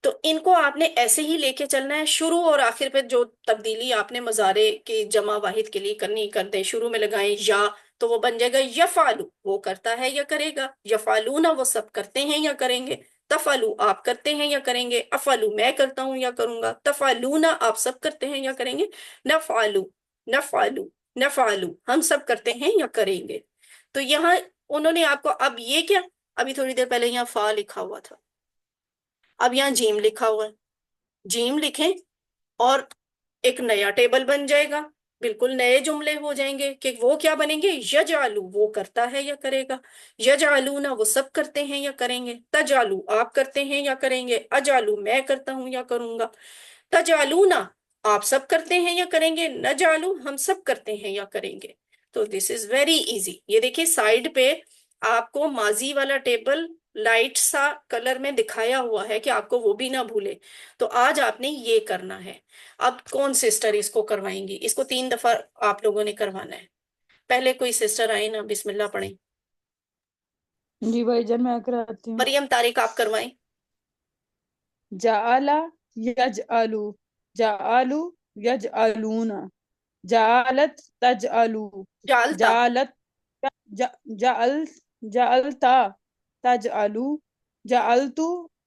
تو ان کو آپ نے ایسے ہی لے کے چلنا ہے، شروع اور آخر پہ جو تبدیلی آپ نے مضارع کے جمع واحد کے لیے کرنی کر دیں، شروع میں لگائیں یا، تو وہ بن جائے گا یفعلو وہ کرتا ہے یا کرے گا، یفعلون وہ سب کرتے ہیں یا کریں گے، تفعلو آپ کرتے ہیں یا کریں گے، افعلو میں کرتا ہوں یا کروں گا، تفعلون آپ سب کرتے ہیں یا کریں گے، نفعلو نفعلو نفعلو ہم سب کرتے ہیں یا کریں گے۔ تو یہاں انہوں نے آپ کو، اب یہ کیا، ابھی تھوڑی دیر پہلے یہاں فا لکھا ہوا تھا، اب یہاں جیم لکھا ہوا ہے، جیم لکھیں اور ایک نیا ٹیبل بن جائے گا، بالکل نئے جملے ہو جائیں گے کہ وہ کیا بنیں گے، یجعلو وہ کرتا ہے یا کرے گا، یجعلون وہ سب کرتے ہیں یا کریں گے، تجعلو آپ کرتے ہیں یا کریں گے، اجعلو میں کرتا ہوں یا کروں گا، تجعلون آپ سب کرتے ہیں یا کریں گے، نجعلو ہم سب کرتے ہیں یا کریں گے۔ تو دس از ویری ایزی۔ یہ دیکھیں سائڈ پہ آپ کو ماضی والا ٹیبل لائٹ سا کلر میں دکھایا ہوا ہے کہ آپ کو وہ بھی نہ بھولے۔ تو آج آپ نے یہ کرنا ہے۔ اب کون سسٹر اس کو کروائیں گی؟ اس کو 3 دفعہ آپ لوگوں نے کروانا ہے۔ پہلے کوئی سسٹر آئے نا، بسم اللہ پڑھیں۔ جی بھائی جان میں کراتی ہوں۔ مریم طارق آپ کروائیں۔ جعل یجعلو، جعلو یجعلون، جعلت تجعلو، جالتا جعلت جعل جعلتا تجعلو، جعلتو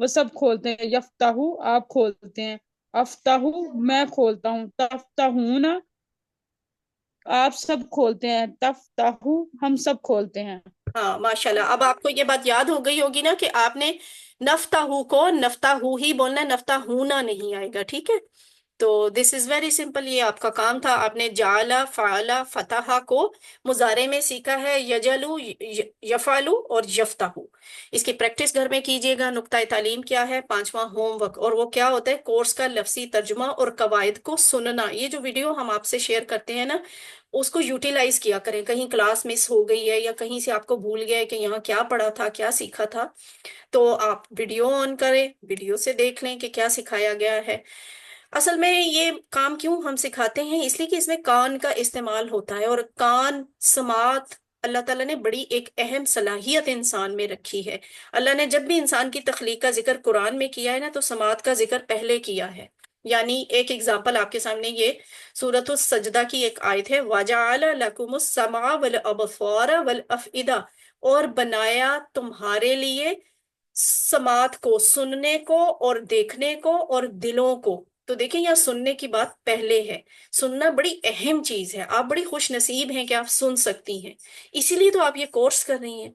وہ سب کھولتے ہیں، یفتحو آپ کھولتے ہیں، افتحو میں کھولتا ہوں، تفتحون آپ سب کھولتے ہیں، تفتحو ہم سب کھولتے ہیں۔ ہاں ماشاءاللہ، اب آپ کو یہ بات یاد ہو گئی ہوگی نا کہ آپ نے نفتحو کو نفتحو ہی بولنا ہے، نفتحونا نہیں آئے گا، ٹھیک ہے؟ تو دس از ویری سمپل، یہ آپ کا کام تھا۔ آپ نے جعلا، فعلا، فتحا کو مضارع میں سیکھا ہے، یجلو، یفعلو اور یفتحو۔ اس کی پریکٹس گھر میں کیجئے گا۔ نقطۂ تعلیم کیا ہے؟ 5واں ہوم ورک، اور وہ کیا ہوتا ہے؟ کورس کا لفظی ترجمہ اور قواعد کو سننا۔ یہ جو ویڈیو ہم آپ سے شیئر کرتے ہیں نا، اس کو یوٹیلائز کیا کریں۔ کہیں کلاس مس ہو گئی ہے یا کہیں سے آپ کو بھول گیا ہے کہ یہاں کیا پڑھا تھا، کیا سیکھا تھا، تو آپ ویڈیو آن کریں، ویڈیو سے دیکھ لیں کہ کیا سکھایا گیا ہے۔ اصل میں یہ کام کیوں ہم سکھاتے ہیں؟ اس لیے کہ اس میں کان کا استعمال ہوتا ہے، اور کان، سماعت، اللہ تعالیٰ نے بڑی ایک اہم صلاحیت انسان میں رکھی ہے۔ اللہ نے جب بھی انسان کی تخلیق کا ذکر قرآن میں کیا ہے نا، تو سماعت کا ذکر پہلے کیا ہے۔ یعنی ایک ایگزامپل آپ کے سامنے، یہ سورۃ السجدہ کی ایک آیت ہے، وَجَعَلَ لَكُمُ السَّمْعَ وَالْأَبْصَارَ وَالْأَفْئِدَةَ، اور بنایا تمہارے لیے سماعت کو، سننے کو اور دیکھنے کو اور دلوں کو۔ تو دیکھیں یہاں سننے کی بات پہلے ہے۔ سننا بڑی اہم چیز ہے، آپ بڑی خوش نصیب ہیں کہ آپ سن سکتی ہیں، اسی لیے تو آپ یہ کورس کر رہی ہیں۔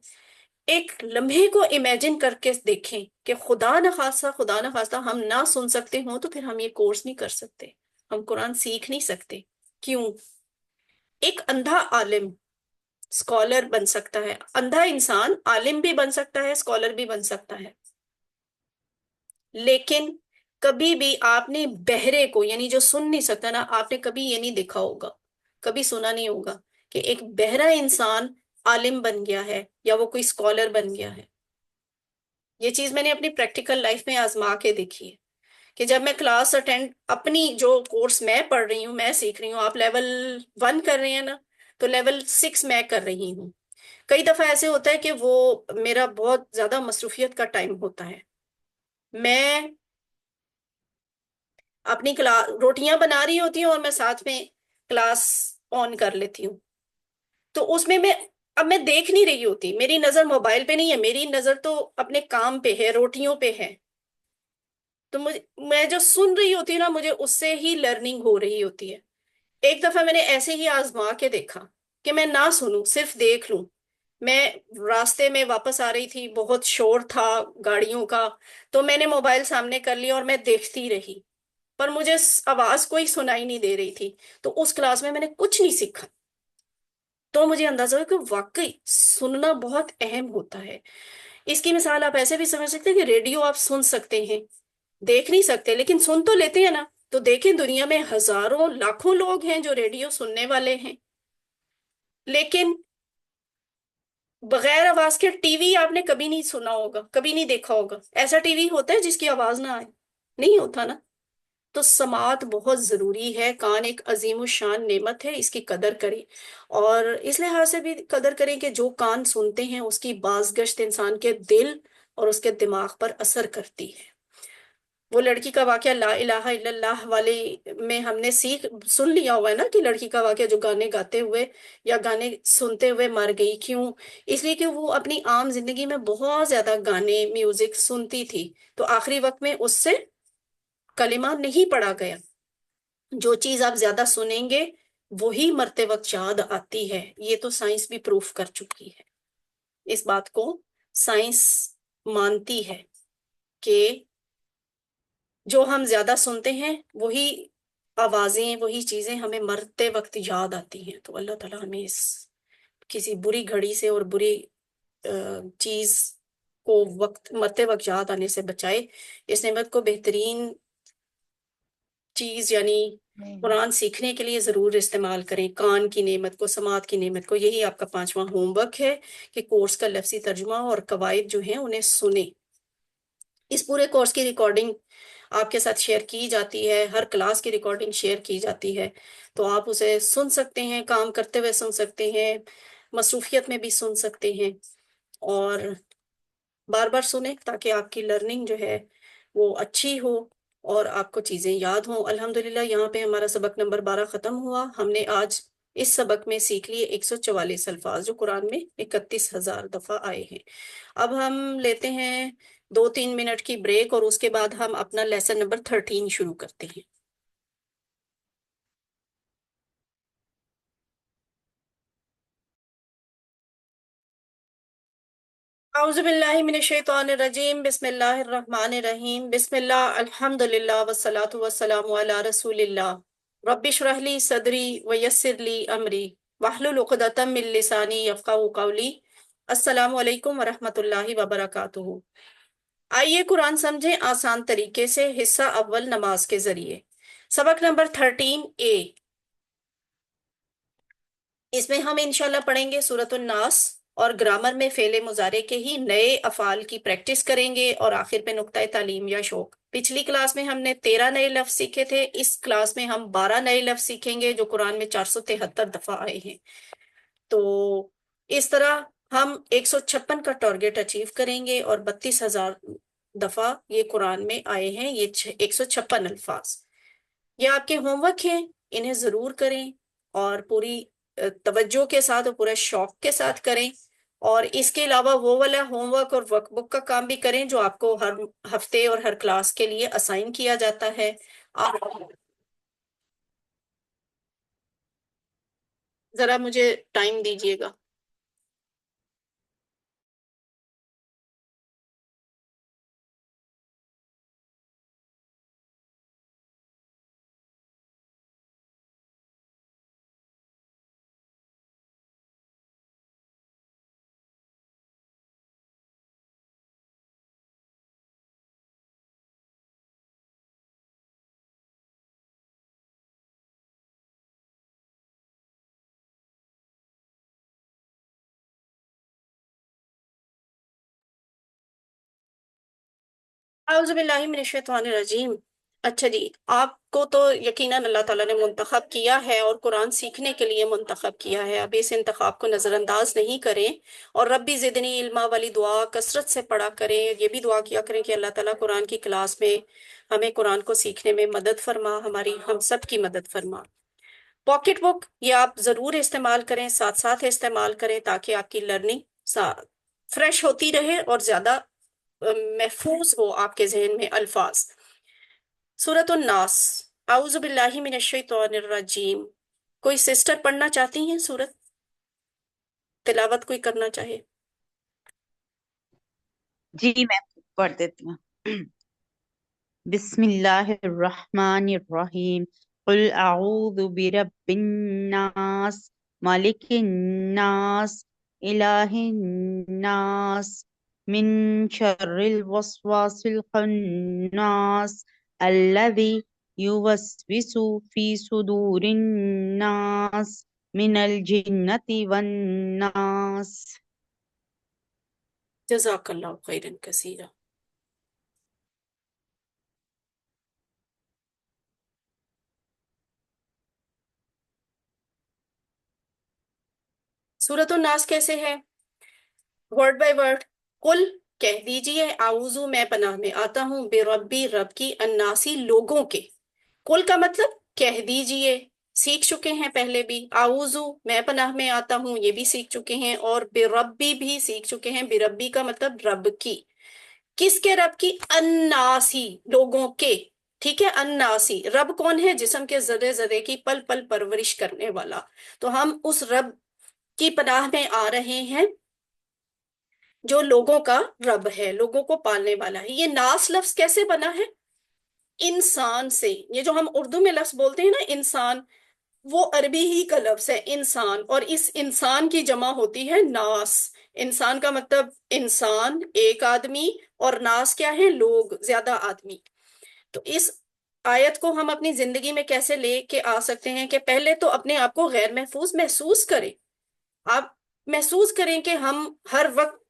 ایک لمحے کو امیجن کر کے دیکھیں کہ خدا نہ خواستہ ہم نہ سن سکتے ہوں تو پھر ہم یہ کورس نہیں کر سکتے، ہم قرآن سیکھ نہیں سکتے۔ کیوں؟ ایک اندھا عالم اسکالر بن سکتا ہے، اندھا انسان عالم بھی بن سکتا ہے، اسکالر بھی بن سکتا ہے، لیکن کبھی بھی آپ نے بہرے کو، یعنی جو سن نہیں سکتا نا، آپ نے کبھی یہ نہیں دیکھا ہوگا، کبھی سنا نہیں ہوگا کہ ایک بہرا انسان عالم بن گیا ہے یا وہ کوئی اسکالر بن گیا ہے۔ یہ چیز میں نے اپنی پریکٹیکل لائف میں آزما کے دیکھی ہے کہ جب میں کلاس اٹینڈ، اپنی جو کورس میں پڑھ رہی ہوں، میں سیکھ رہی ہوں، آپ لیول 1 کر رہے ہیں نا، تو لیول 6 میں کر رہی ہوں۔ کئی دفعہ ایسے ہوتا ہے کہ وہ میرا بہت زیادہ مصروفیت کا ٹائم ہوتا ہے، میں اپنی کلاس روٹیاں بنا رہی ہوتی ہوں اور میں ساتھ میں کلاس آن کر لیتی ہوں، تو اس میں اب میں دیکھ نہیں رہی ہوتی، میری نظر موبائل پہ نہیں ہے، میری نظر تو اپنے کام پہ ہے، روٹیوں پہ ہے، تو میں جو سن رہی ہوتی ہوں نا، مجھے اس سے ہی لرننگ ہو رہی ہوتی ہے۔ ایک دفعہ میں نے ایسے ہی آزما کے دیکھا کہ میں نہ سنوں، صرف دیکھ لوں۔ میں راستے میں واپس آ رہی تھی، بہت شور تھا گاڑیوں کا، تو میں نے موبائل سامنے کر لیا اور میں دیکھتی رہی، پر مجھے آواز کوئی سنائی نہیں دے رہی تھی، تو اس کلاس میں نے کچھ نہیں سیکھا۔ تو مجھے اندازہ ہوا کہ واقعی سننا بہت اہم ہوتا ہے۔ اس کی مثال آپ ایسے بھی سمجھ سکتے ہیں کہ ریڈیو آپ سن سکتے ہیں، دیکھ نہیں سکتے لیکن سن تو لیتے ہیں نا۔ تو دیکھیں دنیا میں ہزاروں لاکھوں لوگ ہیں جو ریڈیو سننے والے ہیں، لیکن بغیر آواز کے ٹی وی آپ نے کبھی نہیں سنا ہوگا، کبھی نہیں دیکھا ہوگا۔ ایسا ٹی وی ہوتا ہے جس کی آواز نہ آئے؟ نہیں ہوتا نا۔ تو سماعت بہت ضروری ہے، کان ایک عظیم الشان نعمت ہے، اس کی قدر کریں، اور اس لحاظ سے بھی قدر کریں کہ جو کان سنتے ہیں اس کی بازگشت انسان کے دل اور اس کے دماغ پر اثر کرتی ہے۔ وہ لڑکی کا واقعہ لا الہ الا اللہ والے میں ہم نے سن لیا ہوا ہے نا، کہ لڑکی کا واقعہ جو گانے گاتے ہوئے یا گانے سنتے ہوئے مر گئی۔ کیوں؟ اس لیے کہ وہ اپنی عام زندگی میں بہت زیادہ گانے، میوزک سنتی تھی، تو آخری وقت میں اس سے کلمہ نہیں پڑھا گیا۔ جو چیز آپ زیادہ سنیں گے وہی مرتے وقت یاد آتی ہے، یہ تو سائنس بھی پروف کر چکی ہے، اس بات کو سائنس مانتی ہے کہ جو ہم زیادہ سنتے ہیں وہی آوازیں، وہی چیزیں ہمیں مرتے وقت یاد آتی ہیں۔ تو اللہ تعالیٰ ہمیں اس کسی بری گھڑی سے اور بری چیز کو مرتے وقت یاد آنے سے بچائے۔ اس نعمت کو بہترین چیز یعنی قرآن سیکھنے کے لیے ضرور استعمال کریں، کان کی نعمت کو، سماعت کی نعمت کو۔ یہی آپ کا 5واں ہوم ورک ہے کہ کورس کا لفظی ترجمہ اور قواعد جو ہیں انہیں سنیں۔ اس پورے کورس کی ریکارڈنگ آپ کے ساتھ شیئر کی جاتی ہے، ہر کلاس کی ریکارڈنگ شیئر کی جاتی ہے، تو آپ اسے سن سکتے ہیں، کام کرتے ہوئے سن سکتے ہیں، مصروفیت میں بھی سن سکتے ہیں، اور بار بار سنیں تاکہ آپ کی لرننگ جو ہے وہ اچھی ہو اور آپ کو چیزیں یاد ہوں۔ الحمدللہ یہاں پہ ہمارا سبق نمبر 12 ختم ہوا۔ ہم نے آج اس سبق میں سیکھ لیے 144 الفاظ جو قرآن میں 31,000 دفعہ آئے ہیں۔ اب ہم لیتے ہیں 2-3 منٹ کی بریک اور اس کے بعد ہم اپنا لیسن نمبر 13 شروع کرتے ہیں. اعوذ باللہ من الشیطان الرجیم. بسم اللہ الرحمن الرحیم. بسم اللہ الحمدللہ والصلاة والسلام علی رسول اللہ. رب اشرح لی صدری ویسر لی امری واحلل عقدۃ من لسانی یفقہوا قولی. السلام علیکم ورحمۃ اللہ وبرکاتہ. آئیے قرآن سمجھیں آسان طریقے سے. حصہ اول نماز کے ذریعے. سبق نمبر 13A. اس میں ہم انشاءاللہ پڑھیں گے سورۃ الناس اور گرامر میں فعل مضارع کے ہی نئے افعال کی پریکٹس کریں گے اور آخر پہ نقطۂ تعلیم یا شوق. پچھلی کلاس میں ہم نے 13 نئے لفظ سیکھے تھے. اس کلاس میں ہم 12 نئے لفظ سیکھیں گے جو قرآن میں 473 دفعہ آئے ہیں. تو اس طرح ہم 156 کا ٹارگٹ اچیو کریں گے اور 32,000 دفعہ یہ قرآن میں آئے ہیں یہ 156 الفاظ. یہ آپ کے ہوم ورک ہیں, انہیں ضرور کریں اور پوری توجہ کے ساتھ اور پورے شوق کے ساتھ کریں. اور اس کے علاوہ وہ والا ہوم ورک اور ورک بک کا کام بھی کریں جو آپ کو ہر ہفتے اور ہر کلاس کے لیے اسائن کیا جاتا ہے. آپ ذرا مجھے ٹائم دیجیے گا. اعوذ باللہ من الشیطان الرجیم. اچھا جی, آپ کو تو یقیناً اللہ تعالیٰ نے منتخب کیا ہے اور قرآن سیکھنے کے لیے منتخب کیا ہے. اب اس انتخاب کو نظر انداز نہیں کریں اور ربی زدنی علما والی دعا کثرت سے پڑھا کریں. یہ بھی دعا کیا کریں کہ اللہ تعالیٰ قرآن کی کلاس میں ہمیں قرآن کو سیکھنے میں مدد فرما, ہماری ہم سب کی مدد فرما. پاکٹ بک یہ آپ ضرور استعمال کریں, ساتھ ساتھ استعمال کریں تاکہ آپ کی لرننگ فریش ہوتی رہے اور زیادہ محفوظ ہو آپ کے ذہن میں الفاظ. سورۃ الناس. اعوذ باللہ من الشیطان الرجیم. کوئی سسٹر پڑھنا چاہتی ہیں سورت, تلاوت کوئی کرنا چاہے؟ جی میں پڑھ دیتی ہوں. بسم اللہ الرحمن الرحیم. قل اعوذ برب الناس مالک الناس الہ الناس من شر الوسواس الخناس الذي يوسوس في صدور الناس من الجنة والناس. جزاک اللہ خیرا کثیرا. سورۃ الناس کیسے ہے؟ Word by word. قل کہہ دیجئے, اعوذ میں پناہ میں آتا ہوں, بے ربی رب کی, الناسی لوگوں کے. قل کا مطلب کہہ دیجئے, سیکھ چکے ہیں پہلے بھی. اعوذ میں پناہ میں آتا ہوں, یہ بھی سیکھ چکے ہیں. اور بے ربی بھی سیکھ چکے ہیں. بے ربی کا مطلب رب کی. کس کے رب کی؟ الناسی لوگوں کے. ٹھیک ہے, الناسی. رب کون ہے؟ جسم کے ذرے ذرے کی پل پل پرورش کرنے والا. تو ہم اس رب کی پناہ میں آ رہے ہیں جو لوگوں کا رب ہے, لوگوں کو پالنے والا ہے. یہ ناس لفظ کیسے بنا ہے؟ انسان سے. یہ جو ہم اردو میں لفظ بولتے ہیں نا انسان, وہ عربی ہی کا لفظ ہے انسان, اور اس انسان کی جمع ہوتی ہے ناس. انسان کا مطلب انسان ایک آدمی, اور ناس کیا ہے؟ لوگ, زیادہ آدمی. تو اس آیت کو ہم اپنی زندگی میں کیسے لے کے آ سکتے ہیں کہ پہلے تو اپنے آپ کو غیر محفوظ محسوس کریں. آپ محسوس کریں کہ ہم ہر وقت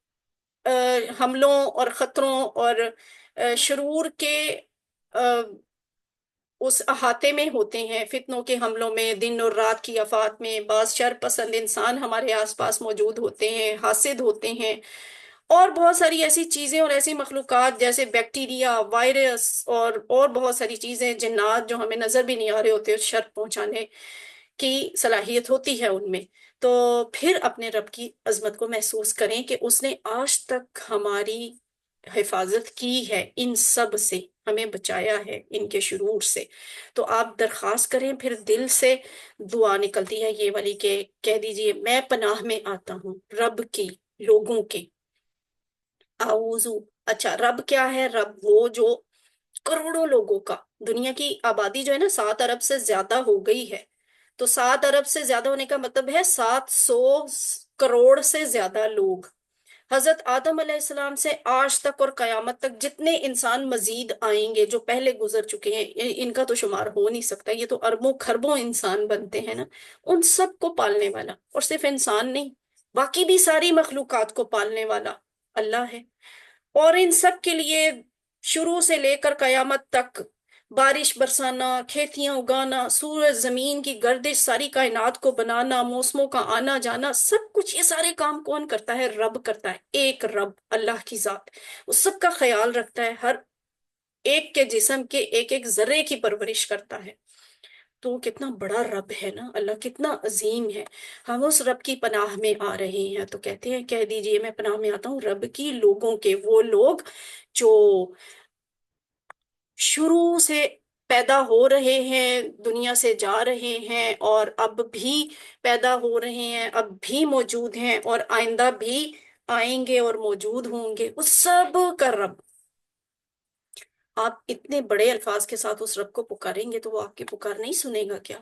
حملوں اور خطروں اور شرور کے اس احاطے میں ہوتے ہیں, فتنوں کے حملوں میں, دن اور رات کی آفات میں. بعض شر پسند انسان ہمارے آس پاس موجود ہوتے ہیں, حاسد ہوتے ہیں, اور بہت ساری ایسی چیزیں اور ایسی مخلوقات جیسے بیکٹیریا, وائرس اور بہت ساری چیزیں, جنات جو ہمیں نظر بھی نہیں آ رہے ہوتے, شر پہنچانے کی صلاحیت ہوتی ہے ان میں. تو پھر اپنے رب کی عظمت کو محسوس کریں کہ اس نے آج تک ہماری حفاظت کی ہے ان سب سے، ہمیں بچایا ہے ان کے شرور سے. تو آپ درخواست کریں، پھر دل سے دعا نکلتی ہے یہ والی کہ کہہ دیجئے میں پناہ میں آتا ہوں رب کی، لوگوں کے. اعوذ. اچھا رب کیا ہے؟ رب وہ جو کروڑوں لوگوں کا، دنیا کی آبادی جو ہے نا 7 ارب سے زیادہ ہو گئی ہے. تو 7 ارب سے زیادہ ہونے کا مطلب ہے 700 کروڑ سے زیادہ لوگ. حضرت آدم علیہ السلام سے آج تک اور قیامت تک جتنے انسان مزید آئیں گے جو پہلے گزر چکے ہیں، ان کا تو شمار ہو نہیں سکتا. یہ تو اربوں کھربوں انسان بنتے ہیں نا. ان سب کو پالنے والا، اور صرف انسان نہیں، باقی بھی ساری مخلوقات کو پالنے والا اللہ ہے. اور ان سب کے لیے شروع سے لے کر قیامت تک بارش برسانا، کھیتیاں اگانا، سورج زمین کی گردش، ساری کائنات کو بنانا، موسموں کا آنا جانا، سب کچھ یہ سارے کام کون کرتا ہے؟ رب کرتا ہے. ایک رب اللہ کی ذات، وہ سب کا خیال رکھتا ہے، ہر ایک کے جسم کے ایک ایک ذرے کی پرورش کرتا ہے. تو کتنا بڑا رب ہے نا اللہ، کتنا عظیم ہے. ہم اس رب کی پناہ میں آ رہے ہیں. تو کہتے ہیں کہہ دیجئے میں پناہ میں آتا ہوں رب کی، لوگوں کے، وہ لوگ جو شروع سے پیدا ہو رہے ہیں، دنیا سے جا رہے ہیں، اور اب بھی پیدا ہو رہے ہیں، اب بھی موجود ہیں، اور آئندہ بھی آئیں گے اور موجود ہوں گے. اس سب کا رب. آپ اتنے بڑے الفاظ کے ساتھ اس رب کو پکاریں گے تو وہ آپ کی پکار نہیں سنے گا کیا؟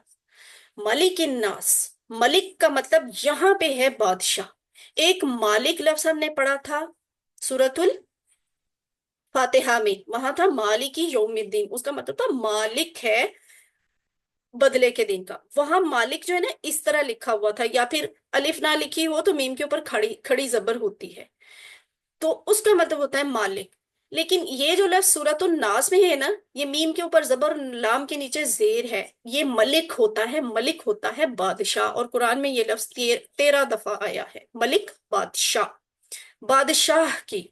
ملک الناس. ملک کا مطلب یہاں پہ ہے بادشاہ. ایک مالک لفظ ہم نے پڑھا تھا سورۃ الفاتحہ میں، وہاں تھا مالکی یوم الدین، اس کا مطلب تھا مالک ہے بدلے کے دن کا. وہاں مالک جو ہے نا اس طرح لکھا ہوا تھا، یا پھر الف نہ لکھی ہو تو میم کے اوپر کھڑی زبر ہوتی ہے، تو اس کا مطلب ہوتا ہے مالک. لیکن یہ جو لفظ سورۃ الناس میں ہے نا، یہ میم کے اوپر زبر، لام کے نیچے زیر ہے. یہ ملک ہوتا ہے، ملک ہوتا ہے بادشاہ. اور قرآن میں یہ لفظ 13 دفعہ آیا ہے، ملک، بادشاہ، بادشاہ کی.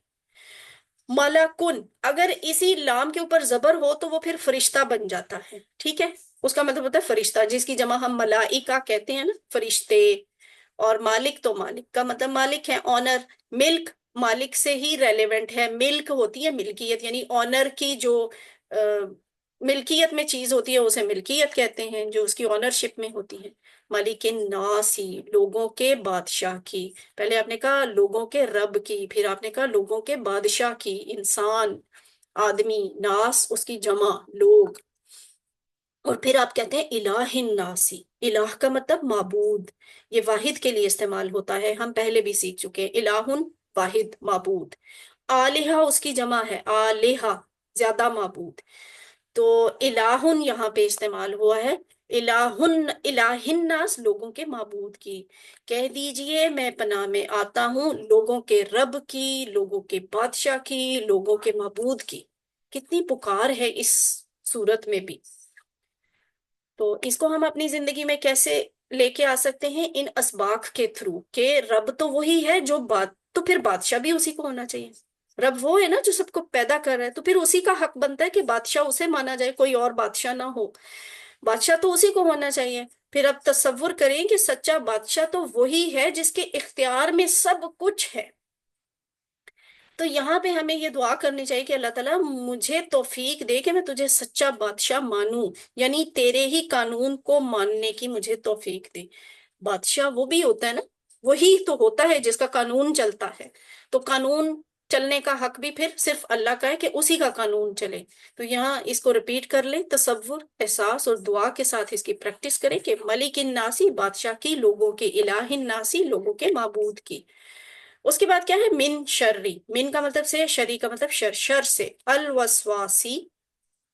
ملکن، اگر اسی لام کے اوپر زبر ہو تو وہ پھر فرشتہ بن جاتا ہے. ٹھیک ہے، اس کا مطلب ہوتا ہے فرشتہ، جس کی جمع ہم ملائکہ کہتے ہیں نا، فرشتے. اور مالک تو مالک کا مطلب مالک ہے، آنر. ملک مالک سے ہی ریلیونٹ ہے. ملک ہوتی ہے ملکیت، یعنی آنر کی جو ملکیت میں چیز ہوتی ہے اسے ملکیت کہتے ہیں، جو اس کی آنرشپ میں ہوتی ہے. مالک الناسی، لوگوں کے بادشاہ کی. پہلے آپ نے کہا لوگوں کے رب کی، پھر آپ نے کہا لوگوں کے بادشاہ کی. انسان، آدمی، ناس اس کی جمع، لوگ. اور پھر آپ کہتے ہیں الہ الناسی. الہ کا مطلب معبود، یہ واحد کے لیے استعمال ہوتا ہے، ہم پہلے بھی سیکھ چکے ہیں. الہ واحد، معبود. آلہہ اس کی جمع ہے، آلہہ زیادہ معبود. تو الہ یہاں پہ استعمال ہوا ہے. الہ الناس، لوگوں کے معبود کی. کہہ دیجئے میں پناہ میں آتا ہوں لوگوں کے رب کی، لوگوں کے بادشاہ کی، لوگوں کے معبود کی. کتنی پکار ہے اس صورت میں بھی. تو اس کو ہم اپنی زندگی میں کیسے لے کے آ سکتے ہیں؟ ان اسباق کے تھرو، کہ رب تو وہی ہے جو تو پھر بادشاہ بھی اسی کو ہونا چاہیے. رب وہ ہے نا جو سب کو پیدا کر رہا ہے، تو پھر اسی کا حق بنتا ہے کہ بادشاہ اسے مانا جائے، کوئی اور بادشاہ نہ ہو. بادشاہ تو اسی کو ہونا چاہیے. پھر اب تصور کریں کہ سچا بادشاہ تو وہی ہے جس کے اختیار میں سب کچھ ہے. تو یہاں پہ ہمیں یہ دعا کرنی چاہیے کہ اللہ تعالیٰ مجھے توفیق دے کہ میں تجھے سچا بادشاہ مانوں، یعنی تیرے ہی قانون کو ماننے کی مجھے توفیق دے. بادشاہ وہ بھی ہوتا ہے نا، وہی تو ہوتا ہے جس کا قانون چلتا ہے. تو قانون چلنے کا حق بھی پھر صرف اللہ کا ہے کہ اسی کا قانون چلے. تو یہاں اس کو ریپیٹ کر لیں، تصور، احساس اور دعا کے ساتھ اس کی پریکٹس کریں کہ ملک الناسی، بادشاہ کی، لوگوں کے، الہ الناسی، لوگوں کے معبود کی. اس کے بعد کیا ہے؟ من شرری. من کا مطلب سے، شری کا مطلب شر، شر سے. الوسواسی،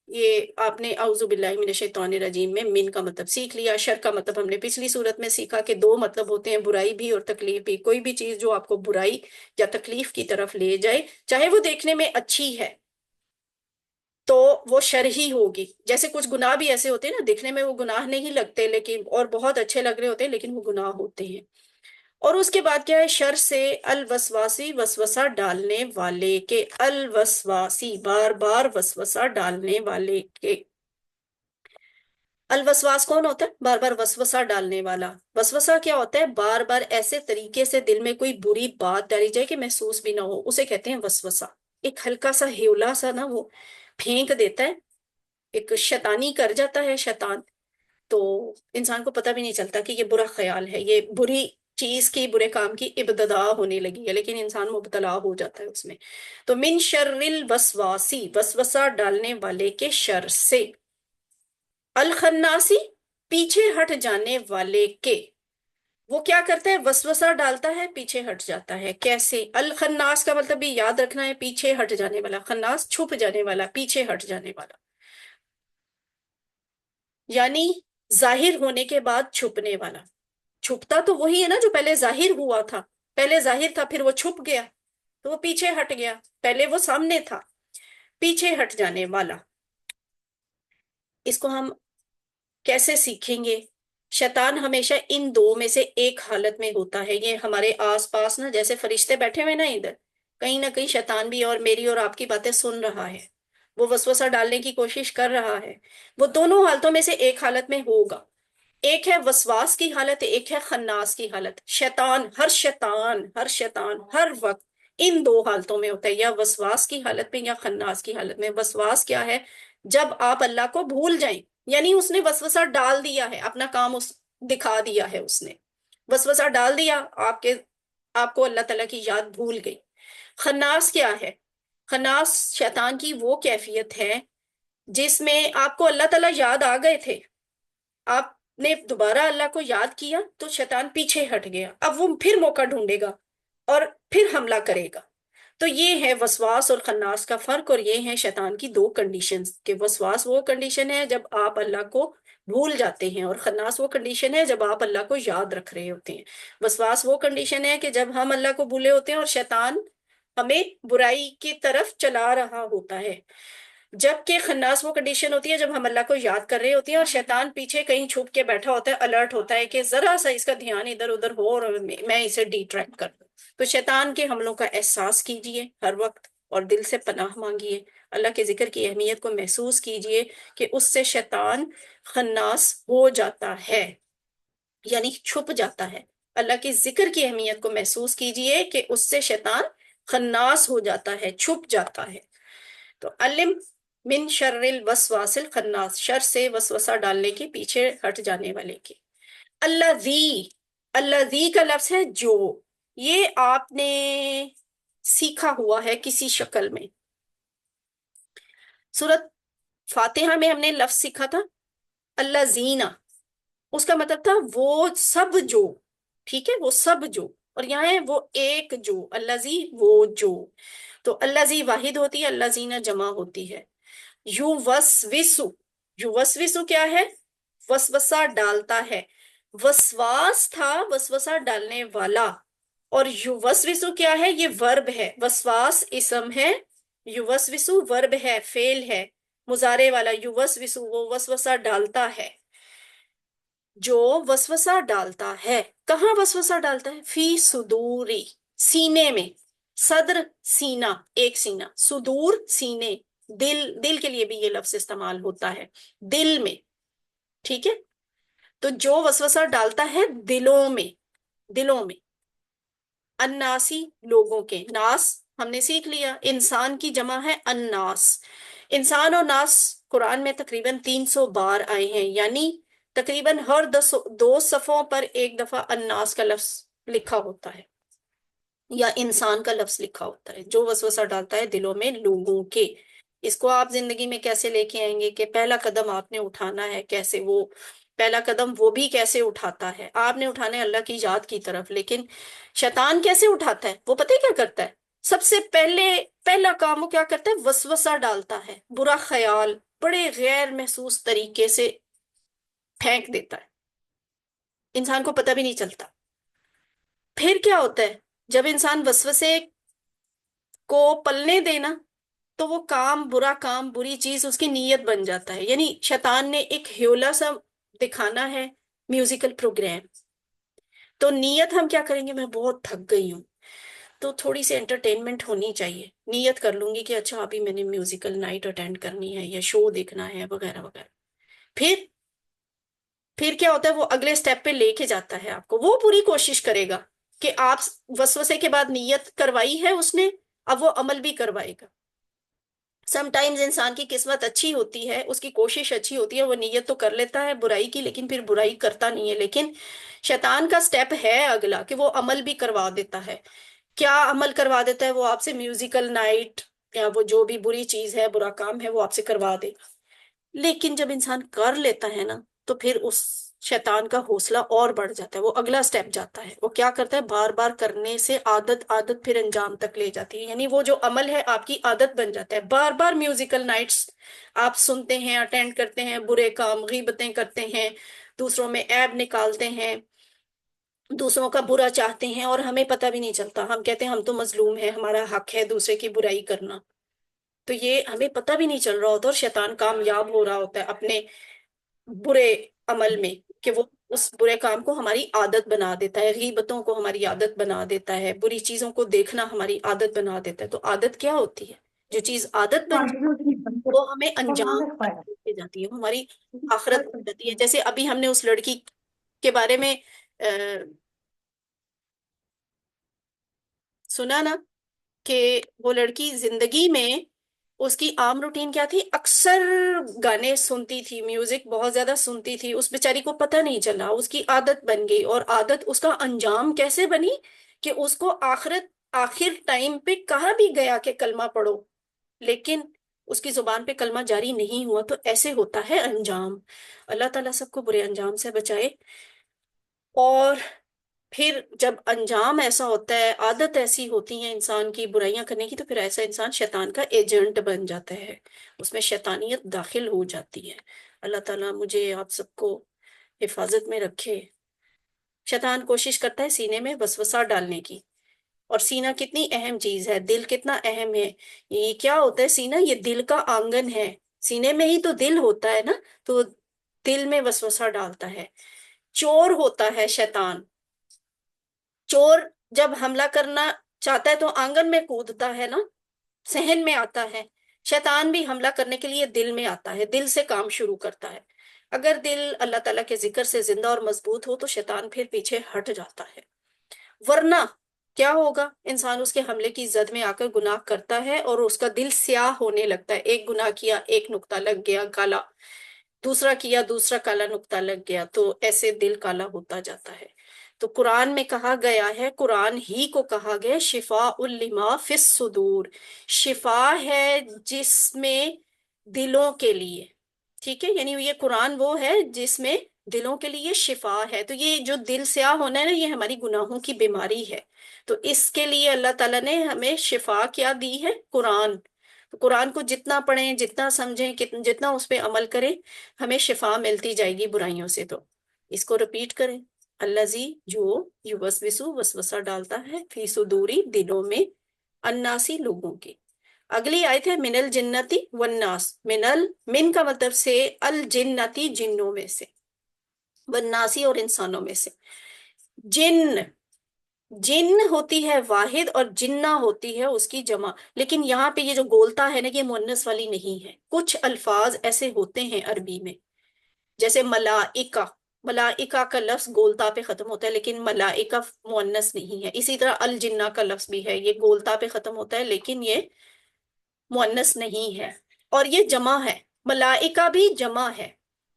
یہ آپ نے اعوذ باللہ من الشیطان الرجیم میں من کا مطلب سیکھ لیا. شر کا مطلب ہم نے پچھلی صورت میں سیکھا کہ 2 مطلب ہوتے ہیں، برائی بھی اور تکلیف بھی. کوئی بھی چیز جو آپ کو برائی یا تکلیف کی طرف لے جائے، چاہے وہ دیکھنے میں اچھی ہے تو وہ شر ہی ہوگی. جیسے کچھ گناہ بھی ایسے ہوتے ہیں نا، دیکھنے میں وہ گناہ نہیں لگتے لیکن، اور بہت اچھے لگ رہے ہوتے ہیں لیکن وہ گناہ ہوتے ہیں. اور اس کے بعد کیا ہے؟ شر سے الوسواسی، وسوسہ ڈالنے والے کے. الوسواسی، بار بار وسوسہ ڈالنے والے کے. الوسواس کون ہوتا ہے؟ بار بار وسوسہ ڈالنے والا. وسوسہ کیا ہوتا ہے؟ بار بار ایسے طریقے سے دل میں کوئی بری بات ڈالی جائے کہ محسوس بھی نہ ہو، اسے کہتے ہیں وسوسہ. ایک ہلکا سا ہیولا سا نا وہ پھینک دیتا ہے، ایک شیطانی کر جاتا ہے شیطان، تو انسان کو پتہ بھی نہیں چلتا کہ یہ برا خیال ہے، یہ بری چیز کی، برے کام کی ابتدا ہونے لگی ہے، لیکن انسان مبتلا ہو جاتا ہے اس میں۔ تو من شر الوسواسی، وسوسہ ڈالنے والے کے شر سے، الخناسی پیچھے ہٹ جانے والے کے، وہ کیا کرتا ہے؟ وسوسہ ڈالتا ہے، پیچھے ہٹ جاتا ہے۔ کیسے؟ الخناس کا مطلب بھی یاد رکھنا ہے، پیچھے ہٹ جانے والا، خناس چھپ جانے والا، پیچھے ہٹ جانے والا، یعنی ظاہر ہونے کے بعد چھپنے والا۔ چھپتا تو وہی ہے نا جو پہلے ظاہر ہوا تھا، پہلے ظاہر تھا پھر وہ چھپ گیا تو وہ پیچھے ہٹ گیا، پہلے وہ سامنے تھا، پیچھے ہٹ جانے والا۔ اس کو ہم کیسے سیکھیں گے؟ شیطان ہمیشہ ان دو میں سے ایک حالت میں ہوتا ہے، یہ ہمارے آس پاس نا جیسے فرشتے بیٹھے ہوئے نا ادھر، کہیں نہ کہیں شیطان بھی اور میری اور آپ کی باتیں سن رہا ہے، وہ وسوسہ ڈالنے کی کوشش کر رہا ہے۔ وہ دونوں حالتوں میں سے ایک حالت میں ہوگا، ایک ہے وسواس کی حالت، ایک ہے خناس کی حالت۔ شیطان ہر وقت ان دو حالتوں میں ہوتا ہے، یا وسواس کی حالت میں یا خناس کی حالت میں۔ وسواس کیا ہے؟ جب آپ اللہ کو بھول جائیں، یعنی اس نے وسوسہ ڈال دیا ہے، اپنا کام دکھا دیا ہے، اس نے وسوسہ ڈال دیا، آپ کو اللہ تعالیٰ کی یاد بھول گئی۔ خناس کیا ہے؟ خناس شیطان کی وہ کیفیت ہے جس میں آپ کو اللہ تعالیٰ یاد آ گئے تھے، آپ نے دوبارہ اللہ کو یاد کیا تو شیطان پیچھے ہٹ گیا، اب وہ پھر موقع ڈھونڈے گا اور پھر حملہ کرے گا۔ تو یہ ہے وسواس اور خناس کا فرق، اور یہ ہیں شیطان کی دو کنڈیشنز، کہ وسواس وہ کنڈیشن ہے جب آپ اللہ کو بھول جاتے ہیں، اور خناس وہ کنڈیشن ہے جب آپ اللہ کو یاد رکھ رہے ہوتے ہیں۔ وسواس وہ کنڈیشن ہے کہ جب ہم اللہ کو بھولے ہوتے ہیں اور شیطان ہمیں برائی کی طرف چلا رہا ہوتا ہے، جبکہ خناس وہ کنڈیشن ہوتی ہے جب ہم اللہ کو یاد کر رہے ہوتے ہیں اور شیطان پیچھے کہیں چھپ کے بیٹھا ہوتا ہے، الرٹ ہوتا ہے کہ ذرا سا اس کا دھیان ادھر ادھر ہو اور میں اسے ڈیٹریکٹ کر دوں۔ تو شیطان کے حملوں کا احساس کیجئے ہر وقت اور دل سے پناہ مانگیے، اللہ کے ذکر کی اہمیت کو محسوس کیجئے کہ اس سے شیطان خناس ہو جاتا ہے، یعنی چھپ جاتا ہے۔ اللہ کے ذکر کی اہمیت کو محسوس کیجئے کہ اس سے شیطان خناس ہو جاتا ہے، چھپ جاتا ہے۔ تو علم من شر الوسواس الخناس، شر سے وسوسہ ڈالنے کے، پیچھے ہٹ جانے والے کے۔ الذی کا لفظ ہے جو، یہ آپ نے سیکھا ہوا ہے کسی شکل میں۔ سورۃ فاتحہ میں ہم نے لفظ سیکھا تھا الذین، اس کا مطلب تھا وہ سب جو، ٹھیک ہے، وہ سب جو، اور یہاں ہے وہ ایک جو، الذی وہ جو، تو الذی واحد ہوتی ہے، الذین جمع ہوتی ہے۔ یوسوسو کیا ہے؟ وسوسہ ڈالتا ہے، وسواس تھا وسوسہ ڈالنے والا، اور یوسوسو کیا ہے؟ یہ ورب ہے، وسواس اسم ہے، یوسوسو ورب ہے، فعل ہے مضارع والا، یوسوسو وہ وسوسہ ڈالتا ہے، جو وسوسہ ڈالتا ہے۔ کہاں وسوسہ ڈالتا ہے؟ فی صدوری، سینے میں، صدر سینہ، ایک سینہ، صدور سینے، دل کے لیے بھی یہ لفظ استعمال ہوتا ہے، دل میں، ٹھیک ہے۔ تو جو وسوسہ ڈالتا ہے دلوں میں، الناسی لوگوں کے، ناس ہم نے سیکھ لیا، انسان کی جمع ہے الناس۔ انسان اور ناس قرآن میں تقریباً 300 بار آئے ہیں، یعنی تقریباً ہر 2 صفحوں پر ایک دفعہ الناس کا لفظ لکھا ہوتا ہے یا انسان کا لفظ لکھا ہوتا ہے، جو وسوسہ ڈالتا ہے دلوں میں لوگوں کے۔ اس کو آپ زندگی میں کیسے لے کے آئیں گے کہ پہلا قدم آپ نے اٹھانا ہے، کیسے وہ پہلا قدم وہ بھی کیسے اٹھاتا ہے؟ آپ نے اٹھانا ہے اللہ کی یاد کی طرف، لیکن شیطان کیسے اٹھاتا ہے؟ وہ پتہ ہے کیا کرتا ہے؟ سب سے پہلا کام وہ کیا کرتا ہے؟ وسوسہ ڈالتا ہے، برا خیال بڑے غیر محسوس طریقے سے پھینک دیتا ہے، انسان کو پتہ بھی نہیں چلتا۔ پھر کیا ہوتا ہے؟ جب انسان وسوسے کو پلنے دینا تو وہ کام، برا کام، بری چیز اس کی نیت بن جاتا ہے، یعنی شیطان نے ایک ہیولا سا دکھانا ہے، میوزیکل پروگرام، تو نیت ہم کیا کریں گے؟ میں بہت تھک گئی ہوں تو تھوڑی سی انٹرٹینمنٹ ہونی چاہیے، نیت کر لوں گی کہ اچھا ابھی میں نے میوزیکل نائٹ اٹینڈ کرنی ہے یا شو دیکھنا ہے وغیرہ وغیرہ۔ پھر کیا ہوتا ہے؟ وہ اگلے سٹیپ پہ لے کے جاتا ہے آپ کو، وہ پوری کوشش کرے گا کہ آپ وسوسے کے بعد نیت کروائی ہے اس نے، اب وہ عمل بھی کروائے گا. سم ٹائمز انسان کی قسمت اچھی ہوتی ہے، اس کی کوشش اچھی ہوتی ہے، وہ نیت تو کر لیتا ہے برائی کی لیکن پھر برائی کرتا نہیں ہے. لیکن شیطان کا سٹیپ ہے اگلا کہ وہ عمل بھی کروا دیتا ہے. کیا عمل کروا دیتا ہے؟ وہ آپ سے میوزیکل نائٹ یا وہ جو بھی بری چیز ہے، برا کام ہے، وہ آپ سے کروا دے گا. لیکن جب انسان کر لیتا ہے نا تو پھر اس شیطان کا حوصلہ اور بڑھ جاتا ہے، وہ اگلا سٹیپ جاتا ہے. وہ کیا کرتا ہے؟ بار بار کرنے سے عادت پھر انجام تک لے جاتی ہے. یعنی وہ جو عمل ہے آپ کی عادت بن جاتا ہے. بار بار میوزیکل نائٹس آپ سنتے ہیں، اٹینڈ کرتے ہیں، برے کام غیبتیں کرتے ہیں، دوسروں میں عیب نکالتے ہیں، دوسروں کا برا چاہتے ہیں، اور ہمیں پتہ بھی نہیں چلتا. ہم کہتے ہیں ہم تو مظلوم ہیں، ہمارا حق ہے دوسرے کی برائی کرنا. تو یہ ہمیں پتہ بھی نہیں چل رہا ہوتا اور شیطان کامیاب ہو رہا ہوتا ہے اپنے برے عمل میں، کہ وہ اس برے کام کو ہماری عادت بنا دیتا ہے، غیبتوں کو ہماری عادت بنا دیتا ہے، بری چیزوں کو دیکھنا ہماری عادت بنا دیتا ہے. تو عادت کیا ہوتی ہے؟ جو چیز عادت بن جاتی ہے وہ ہمیں انجام تک لے کے جاتی ہے، وہ ہماری آخرت بن جاتی ہے. جیسے ابھی ہم نے اس لڑکی کے بارے میں سنا نا کہ وہ لڑکی زندگی میں اس کی عام روٹین کیا تھی؟ اکثر گانے سنتی تھی، میوزک بہت زیادہ سنتی تھی. اس بیچاری کو پتہ نہیں چلا، اس کی عادت بن گئی. اور عادت اس کا انجام کیسے بنی کہ اس کو آخر ٹائم پہ کہا بھی گیا کہ کلمہ پڑھو، لیکن اس کی زبان پہ کلمہ جاری نہیں ہوا. تو ایسے ہوتا ہے انجام. اللہ تعالیٰ سب کو برے انجام سے بچائے. اور پھر جب انجام ایسا ہوتا ہے، عادت ایسی ہوتی ہے انسان کی برائیاں کرنے کی، تو پھر ایسا انسان شیطان کا ایجنٹ بن جاتا ہے، اس میں شیطانیت داخل ہو جاتی ہے. اللہ تعالیٰ مجھے آپ سب کو حفاظت میں رکھے. شیطان کوشش کرتا ہے سینے میں وسوسہ ڈالنے کی. اور سینہ کتنی اہم چیز ہے، دل کتنا اہم ہے. یہ کیا ہوتا ہے سینہ؟ یہ دل کا آنگن ہے. سینے میں ہی تو دل ہوتا ہے نا، تو دل میں وسوسہ ڈالتا ہے. چور ہوتا ہے شیطان. چور جب حملہ کرنا چاہتا ہے تو آنگن میں کودتا ہے نا، صحن میں آتا ہے. شیطان بھی حملہ کرنے کے لیے دل میں آتا ہے، دل سے کام شروع کرتا ہے. اگر دل اللہ تعالیٰ کے ذکر سے زندہ اور مضبوط ہو تو شیطان پھر پیچھے ہٹ جاتا ہے. ورنہ کیا ہوگا؟ انسان اس کے حملے کی زد میں آ کر گناہ کرتا ہے اور اس کا دل سیاہ ہونے لگتا ہے. ایک گناہ کیا، ایک نقطہ لگ گیا کالا، دوسرا کیا، دوسرا کالا نقطہ لگ گیا، تو ایسے دل کالا ہوتا جاتا ہے. تو قرآن میں کہا گیا ہے، قرآن ہی کو کہا گیا شفاء لما فی الصدور، شفا ہے جس میں دلوں کے لیے. ٹھیک ہے، یعنی یہ قرآن وہ ہے جس میں دلوں کے لیے شفا ہے. تو یہ جو دل سیاہ ہونا ہے نا، یہ ہماری گناہوں کی بیماری ہے. تو اس کے لیے اللہ تعالیٰ نے ہمیں شفا کیا دی ہے؟ قرآن. تو قرآن کو جتنا پڑھیں، جتنا سمجھیں، جتنا اس پہ عمل کریں، ہمیں شفا ملتی جائے گی برائیوں سے. تو اس کو رپیٹ کریں، الذی جو یوسوسو وسوسہ ڈالتا ہے، فی صدوری دلوں میں، الناسی لوگوں کے. اگلی آیت ہے من الجنتی والناس. من کا مطلب سے الجنتی جنوں میں سے، والناسی اور انسانوں میں سے. جن ہوتی ہے واحد اور جنہ ہوتی ہے اس کی جمع. لیکن یہاں پہ یہ جو گولتا ہے نا، یہ مؤنث والی نہیں ہے. کچھ الفاظ ایسے ہوتے ہیں عربی میں، جیسے ملائکہ. ملائکہ کا لفظ گولتا پہ ختم ہوتا ہے لیکن ملائکہ مؤنث نہیں ہے. اسی طرح الجنہ کا لفظ بھی ہے، یہ گولتا پہ ختم ہوتا ہے لیکن یہ مؤنث نہیں ہے، اور یہ جمع ہے. ملائکہ بھی جمع ہے.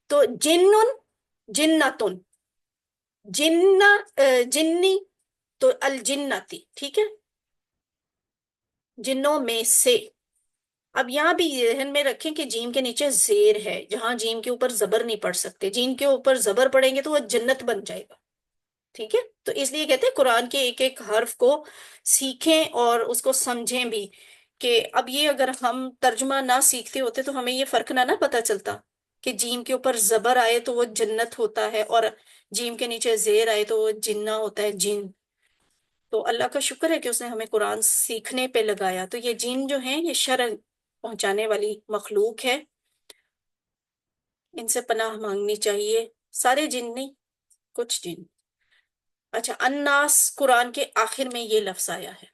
تو جنن، جنتن، جنی، تو الجنتی. ٹھیک ہے، جنوں میں سے. اب یہاں بھی ذہن میں رکھیں کہ جیم کے نیچے زیر ہے، جہاں جیم کے اوپر زبر نہیں پڑھ سکتے. جیم کے اوپر زبر پڑیں گے تو وہ جنت بن جائے گا. ٹھیک ہے، تو اس لیے کہتے ہیں قرآن کے ایک ایک حرف کو سیکھیں اور اس کو سمجھیں بھی. کہ اب یہ اگر ہم ترجمہ نہ سیکھتے ہوتے تو ہمیں یہ فرق نہ پتا چلتا کہ جیم کے اوپر زبر آئے تو وہ جنت ہوتا ہے، اور جیم کے نیچے زیر آئے تو وہ جنہ ہوتا ہے، جن. تو اللہ کا شکر ہے کہ اس نے ہمیں قرآن سیکھنے پہ لگایا. تو یہ جن جو ہیں یہ شر پہنچانے والی مخلوق ہے، ان سے پناہ مانگنی چاہیے. سارے جن نہیں، کچھ جن. اچھا، الناس، قرآن کے آخر میں یہ لفظ آیا ہے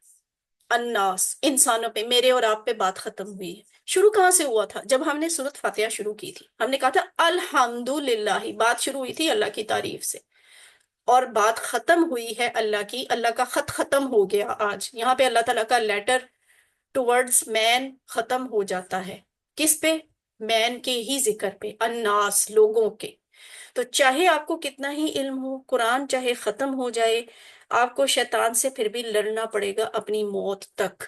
الناس، انسانوں پہ. میرے اور آپ پہ بات ختم ہوئی ہے. شروع کہاں سے ہوا تھا؟ جب ہم نے سورۃ فاتحہ شروع کی تھی، ہم نے کہا تھا الحمدللہ. بات شروع ہوئی تھی اللہ کی تعریف سے، اور بات ختم ہوئی ہے اللہ کی. اللہ کا خط ختم ہو گیا آج. یہاں پہ اللہ تعالیٰ کا لیٹر ٹورڈز مین ختم ہو جاتا ہے. کس پہ؟ مین کے ہی ذکر پہ، الناس، لوگوں کے. تو چاہے آپ کو کتنا ہی علم ہو، قرآن چاہے ختم ہو جائے، آپ کو شیطان سے پھر بھی لڑنا پڑے گا اپنی موت تک.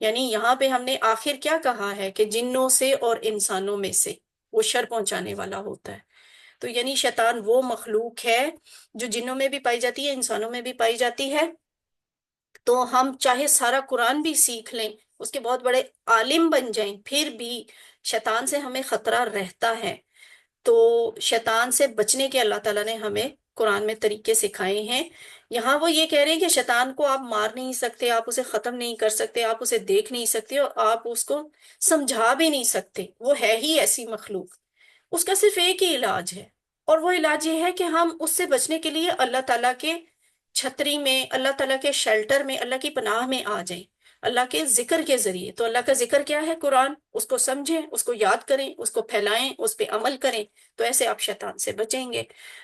یعنی یہاں پہ ہم نے آخر کیا کہا ہے کہ جنوں سے اور انسانوں میں سے وہ شر پہنچانے والا ہوتا ہے. تو یعنی شیطان وہ مخلوق ہے جو جنوں میں بھی پائی جاتی ہے، انسانوں میں بھی پائی جاتی ہے. تو ہم چاہے سارا قرآن بھی سیکھ لیں، اس کے بہت بڑے عالم بن جائیں، پھر بھی شیطان سے ہمیں خطرہ رہتا ہے. تو شیطان سے بچنے کے اللہ تعالیٰ نے ہمیں قرآن میں طریقے سکھائے ہیں. یہاں وہ یہ کہہ رہے ہیں کہ شیطان کو آپ مار نہیں سکتے، آپ اسے ختم نہیں کر سکتے، آپ اسے دیکھ نہیں سکتے، اور آپ اس کو سمجھا بھی نہیں سکتے. وہ ہے ہی ایسی مخلوق. اس کا صرف ایک ہی علاج ہے، اور وہ علاج یہ ہے کہ ہم اس سے بچنے کے لیے اللہ تعالیٰ کے چھتری میں، اللہ تعالیٰ کے شیلٹر میں، اللہ کی پناہ میں آ جائیں، اللہ کے ذکر کے ذریعے. تو اللہ کا ذکر کیا ہے؟ قرآن. اس کو سمجھیں، اس کو یاد کریں، اس کو پھیلائیں، اس پہ عمل کریں. تو ایسے آپ شیطان سے بچیں گے.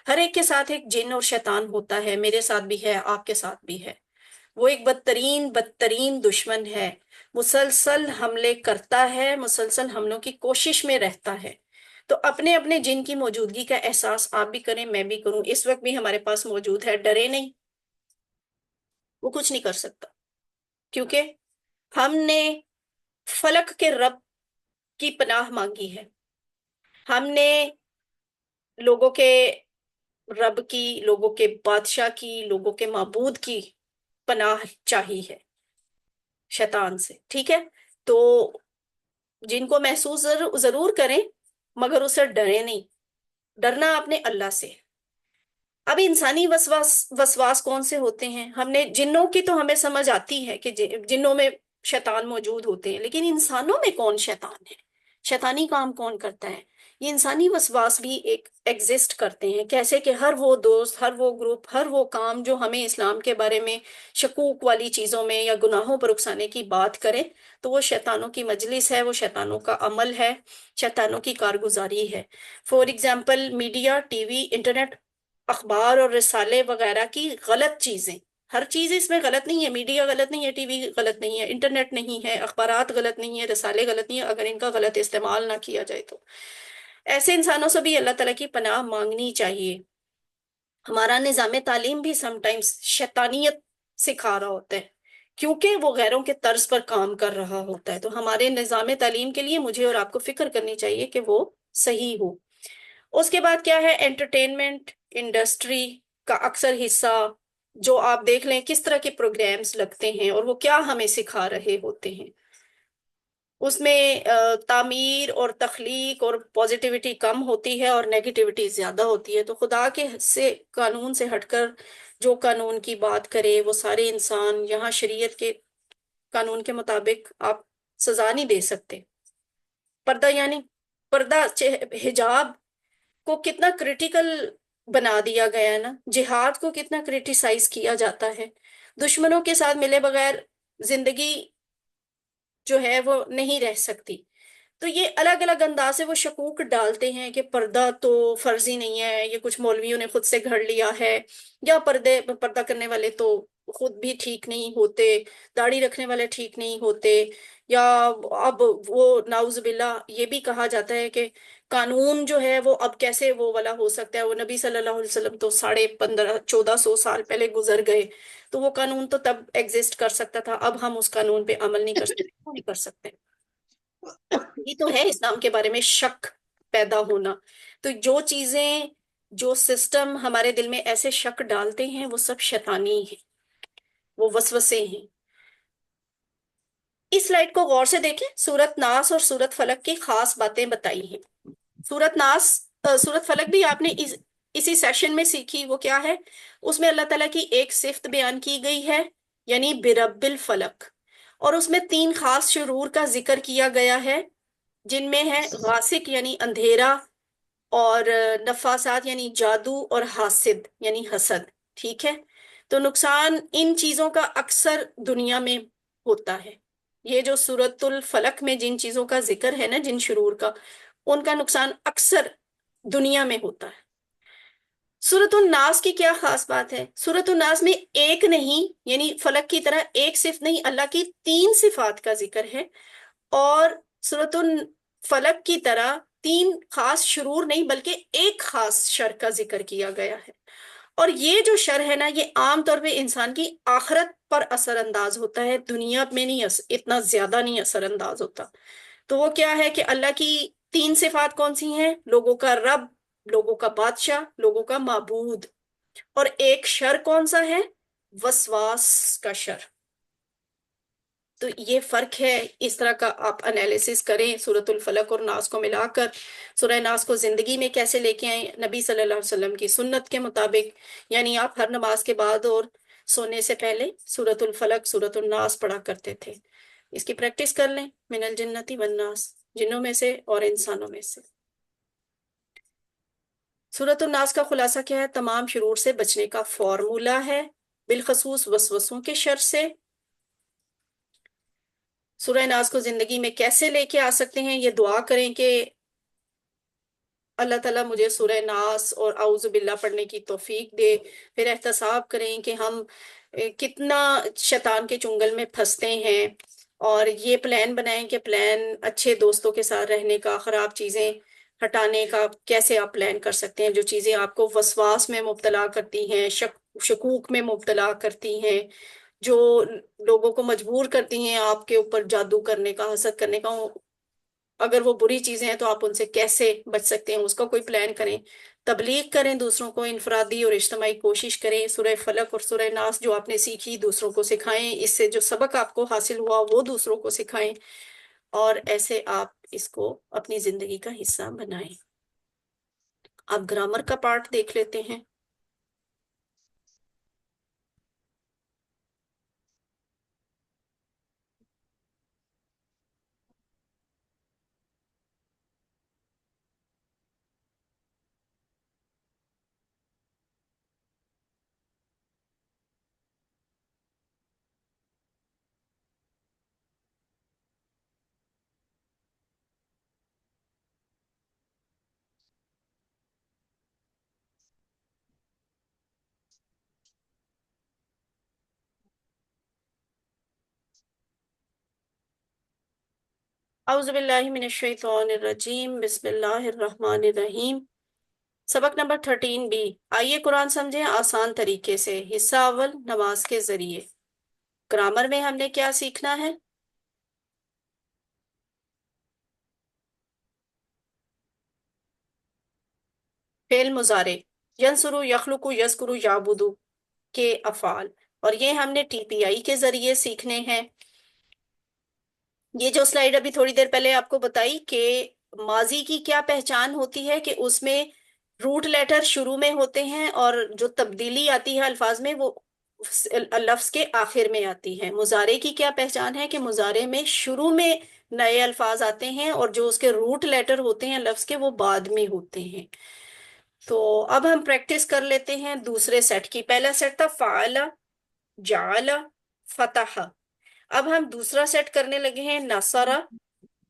ہر ایک کے ساتھ ایک جن اور شیطان ہوتا ہے، میرے ساتھ بھی ہے، آپ کے ساتھ بھی ہے. وہ ایک بدترین دشمن ہے، مسلسل حملے کرتا ہے، مسلسل حملوں کی کوشش میں رہتا ہے. تو اپنے اپنے جن کی موجودگی کا احساس آپ بھی کریں، میں بھی کروں. اس وقت بھی ہمارے پاس موجود ہے، ڈرے نہیں. وہ کچھ نہیں کر سکتا، کیونکہ ہم نے فلک کے رب کی پناہ مانگی ہے. ہم نے لوگوں کے رب کی، لوگوں کے بادشاہ کی، لوگوں کے معبود کی پناہ چاہی ہے شیطان سے. ٹھیک ہے؟ تو جن کو محسوس ضرور کریں، مگر اسے ڈرے نہیں. ڈرنا اپنے اللہ سے. اب انسانی وسواس کون سے ہوتے ہیں؟ ہم نے جنوں کی تو ہمیں سمجھ آتی ہے کہ جنوں میں شیطان موجود ہوتے ہیں، لیکن انسانوں میں کون شیطان ہے؟ شیطانی کام کون کرتا ہے؟ یہ انسانی وسواس بھی ایک ایگزسٹ کرتے ہیں. کیسے کہ ہر وہ دوست، ہر وہ گروپ، ہر وہ کام جو ہمیں اسلام کے بارے میں شکوک والی چیزوں میں یا گناہوں پر اکسانے کی بات کرے، تو وہ شیطانوں کی مجلس ہے، وہ شیطانوں کا عمل ہے، شیطانوں کی کارگزاری ہے. For example media, T V, internet, اخبار اور رسالے وغیرہ کی غلط چیزیں. ہر چیز اس میں غلط نہیں ہے. میڈیا غلط نہیں ہے، ٹی وی غلط نہیں ہے، انٹرنیٹ نہیں ہے، اخبارات غلط نہیں ہے، رسالے غلط نہیں ہے، اگر ان کا غلط استعمال نہ کیا جائے تو. ایسے انسانوں سے بھی اللہ تعالیٰ کی پناہ مانگنی چاہیے. ہمارا نظام تعلیم بھی سم ٹائمز شیطانیت سکھا رہا ہوتا ہے، کیونکہ وہ غیروں کے طرز پر کام کر رہا ہوتا ہے. تو ہمارے نظام تعلیم کے لیے مجھے اور آپ کو فکر کرنی چاہیے کہ وہ صحیح ہو. اس کے بعد کیا ہے؟ انٹرٹینمنٹ انڈسٹری کا اکثر حصہ جو آپ دیکھ لیں کس طرح کے پروگرامز لگتے ہیں اور وہ کیا ہمیں سکھا رہے ہوتے ہیں. اس میں تعمیر اور تخلیق اور پازیٹیوٹی کم ہوتی ہے اور نیگیٹیوٹی زیادہ ہوتی ہے. تو خدا کے قانون سے ہٹ کر جو قانون کی بات کرے وہ سارے انسان، یہاں شریعت کے قانون کے مطابق آپ سزا نہیں دے سکتے. پردہ یعنی پردہ، حجاب کو کتنا کریٹیکل بنا دیا گیا ہے نا. جہاد کو کتنا کریٹیسائز کیا جاتا ہے. دشمنوں کے ساتھ ملے بغیر زندگی جو ہے وہ نہیں رہ سکتی. تو یہ الگ الگ انداز سے وہ شکوک ڈالتے ہیں کہ پردہ تو فرضی نہیں ہے، یہ کچھ مولویوں نے خود سے گھڑ لیا ہے، یا پردہ کرنے والے تو خود بھی ٹھیک نہیں ہوتے، داڑھی رکھنے والے ٹھیک نہیں ہوتے. یا اب وہ نعوذ باللہ یہ بھی کہا جاتا ہے کہ قانون جو ہے وہ اب کیسے وہ والا ہو سکتا ہے. وہ نبی صلی اللہ علیہ وسلم تو 1400 سال پہلے گزر گئے، تو وہ قانون تو تب ایگزسٹ کر سکتا تھا، اب ہم اس قانون پہ عمل نہیں کر سکتے. کیوں نہیں کر سکتے؟ یہ تو ہے اسلام کے بارے میں شک پیدا ہونا. تو جو چیزیں، جو سسٹم ہمارے دل میں ایسے شک ڈالتے ہیں وہ سب شیطانی ہیں، وہ وسوسے ہیں. اس سلائیڈ کو غور سے دیکھیں. سورت ناس اور سورت فلک کی خاص باتیں بتائی ہیں. سورت فلک بھی آپ نے اسی سیشن میں سیکھی. وہ کیا ہے؟ اس میں اللہ تعالیٰ کی ایک صفت بیان کی گئی ہے، یعنی برب الفلق، اور اس میں 3 خاص شرور کا ذکر کیا گیا ہے، جن میں ہے غاسق یعنی اندھیرا، اور نفاسات یعنی جادو، اور حاسد یعنی حسد. ٹھیک ہے؟ تو نقصان ان چیزوں کا اکثر دنیا میں ہوتا ہے. یہ جو سورت الفلق میں جن چیزوں کا ذکر ہے نا، جن شرور کا، ان کا نقصان اکثر دنیا میں ہوتا ہے. سورۃ الناس کی کیا خاص بات ہے؟ سورۃ الناس میں ایک نہیں، یعنی فلک کی طرح ایک صفت نہیں، اللہ کی 3 صفات کا ذکر ہے، اور سورۃ الفلق کی طرح 3 خاص شرور نہیں بلکہ ایک خاص شر کا ذکر کیا گیا ہے۔ اور یہ جو شر ہے نا، یہ عام طور پہ انسان کی آخرت پر اثر انداز ہوتا ہے، دنیا میں نہیں اتنا زیادہ نہیں اثر انداز ہوتا۔ تو وہ کیا ہے کہ اللہ کی 3 صفات کون سی ہیں؟ لوگوں کا رب، لوگوں کا بادشاہ، لوگوں کا معبود۔ اور ایک شر کون سا ہے؟ وسواس کا شر۔ تو یہ فرق ہے، اس طرح کا آپ انالیسس کریں سورۃ الفلق اور ناس کو ملا کر۔ سورہ ناس کو زندگی میں کیسے لے کے آئیں؟ نبی صلی اللہ علیہ وسلم کی سنت کے مطابق، یعنی آپ ہر نماز کے بعد اور سونے سے پہلے سورۃ الفلق، سورۃ الناس پڑھا کرتے تھے۔ اس کی پریکٹس کر لیں، من الجنتی والناس، جنوں میں سے اور انسانوں میں سے۔ سورۃ الناس کا خلاصہ کیا ہے؟ تمام شرور سے بچنے کا فارمولہ ہے، بالخصوص وسوسوں کے شر سے۔ سورہ ناس کو زندگی میں کیسے لے کے آ سکتے ہیں؟ یہ دعا کریں کہ اللہ تعالیٰ مجھے سورہ ناس اور اعوذ باللہ پڑھنے کی توفیق دے۔ پھر احتساب کریں کہ ہم کتنا شیطان کے چنگل میں پھنستے ہیں، اور یہ پلان بنائیں کہ پلان اچھے دوستوں کے ساتھ رہنے کا، خراب چیزیں ہٹانے کا کیسے آپ پلان کر سکتے ہیں، جو چیزیں آپ کو وسواس میں مبتلا کرتی ہیں، شکوک میں مبتلا کرتی ہیں، جو لوگوں کو مجبور کرتی ہیں آپ کے اوپر جادو کرنے کا، حسد کرنے کا۔ اگر وہ بری چیزیں ہیں تو آپ ان سے کیسے بچ سکتے ہیں، اس کا کوئی پلان کریں۔ تبلیغ کریں دوسروں کو، انفرادی اور اجتماعی کوشش کریں۔ سورہ فلق اور سورہ ناس جو آپ نے سیکھی دوسروں کو سکھائیں، اس سے جو سبق آپ کو حاصل ہوا وہ دوسروں کو سکھائیں، اور ایسے آپ اس کو اپنی زندگی کا حصہ بنائیں۔ اب گرامر کا پارٹ دیکھ لیتے ہیں۔ اعوذ باللہ من الشیطان الرجیم، بسم اللہ الرحمن الرحیم۔ سبق نمبر 13B۔ آئیے قرآن سمجھیں آسان طریقے سے۔ حصہ اول، نماز کے ذریعے۔ گرامر میں ہم نے کیا سیکھنا ہے؟ فعل مضارع، ینصرو، یخلقو، یذکرو، یعبدو کے افعال، اور یہ ہم نے ٹی پی آئی کے ذریعے سیکھنے ہیں۔ یہ جو سلائیڈ ابھی تھوڑی دیر پہلے آپ کو بتائی کہ ماضی کی کیا پہچان ہوتی ہے، کہ اس میں روٹ لیٹر شروع میں ہوتے ہیں، اور جو تبدیلی آتی ہے الفاظ میں وہ لفظ کے آخر میں آتی ہے۔ مضارع کی کیا پہچان ہے؟ کہ مضارع میں شروع میں نئے الفاظ آتے ہیں، اور جو اس کے روٹ لیٹر ہوتے ہیں لفظ کے وہ بعد میں ہوتے ہیں۔ تو اب ہم پریکٹس کر لیتے ہیں دوسرے سیٹ کی۔ پہلا سیٹ تھا فعل، جعل، فتح۔ اب ہم دوسرا سیٹ کرنے لگے ہیں نصر،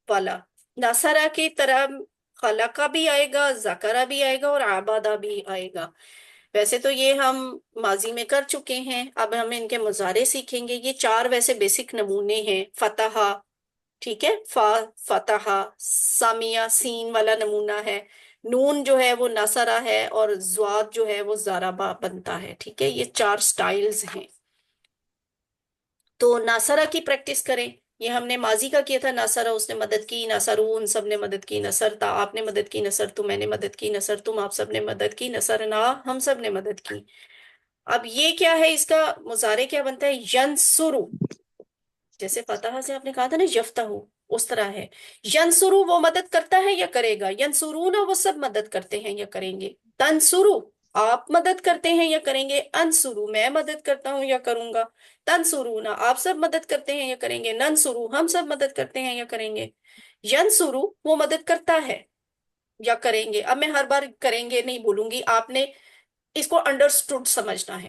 ولا۔ نصرہ کی طرح خلقہ بھی آئے گا، ذکرہ بھی آئے گا، اور عبادہ بھی آئے گا۔ ویسے تو یہ ہم ماضی میں کر چکے ہیں، اب ہم ان کے مضارع سیکھیں گے۔ یہ 4 ویسے بیسک نمونے ہیں۔ فتح، ٹھیک ہے، فتح، سامیہ سین والا نمونہ ہے، نون جو ہے وہ نصرہ ہے، اور زواد جو ہے وہ ضربہ بنتا ہے، ٹھیک ہے۔ یہ 4 سٹائلز ہیں۔ تو ناصرہ کی پریکٹس کریں۔ یہ ہم نے ماضی کا کیا تھا، ناصرہ اس نے مدد کی، ناصرون سب نے مدد کی، نصرتا آپ نے مدد کی، نصر تو میں نے مدد کی، نصر تم آپ سب نے مدد کی، نصرنا ہم سب نے مدد کی۔ اب یہ کیا ہے، اس کا مضارع کیا بنتا ہے؟ ینصرو، جیسے فتح سے آپ نے کہا تھا نا یفتح، اس طرح ہے۔ ینصرو وہ مدد کرتا ہے یا کرے گا، ینصرون وہ سب مدد کرتے ہیں یا کریں گے، تنصرو آپ مدد کرتے ہیں یا کریں گے، انصرو میں مدد کرتا ہوں یا کروں گا، تنصرون آپ سب مدد کرتے ہیں یا کریں گے، ننصرو ہم سب مدد کرتے ہیں یا کریں گے۔ ینصرو وہ مدد کرتا ہے یا کریں گے۔ اب میں ہر بار کریں گے نہیں بولوں گی، آپ نے اس کو انڈرسٹوڈ سمجھنا ہے۔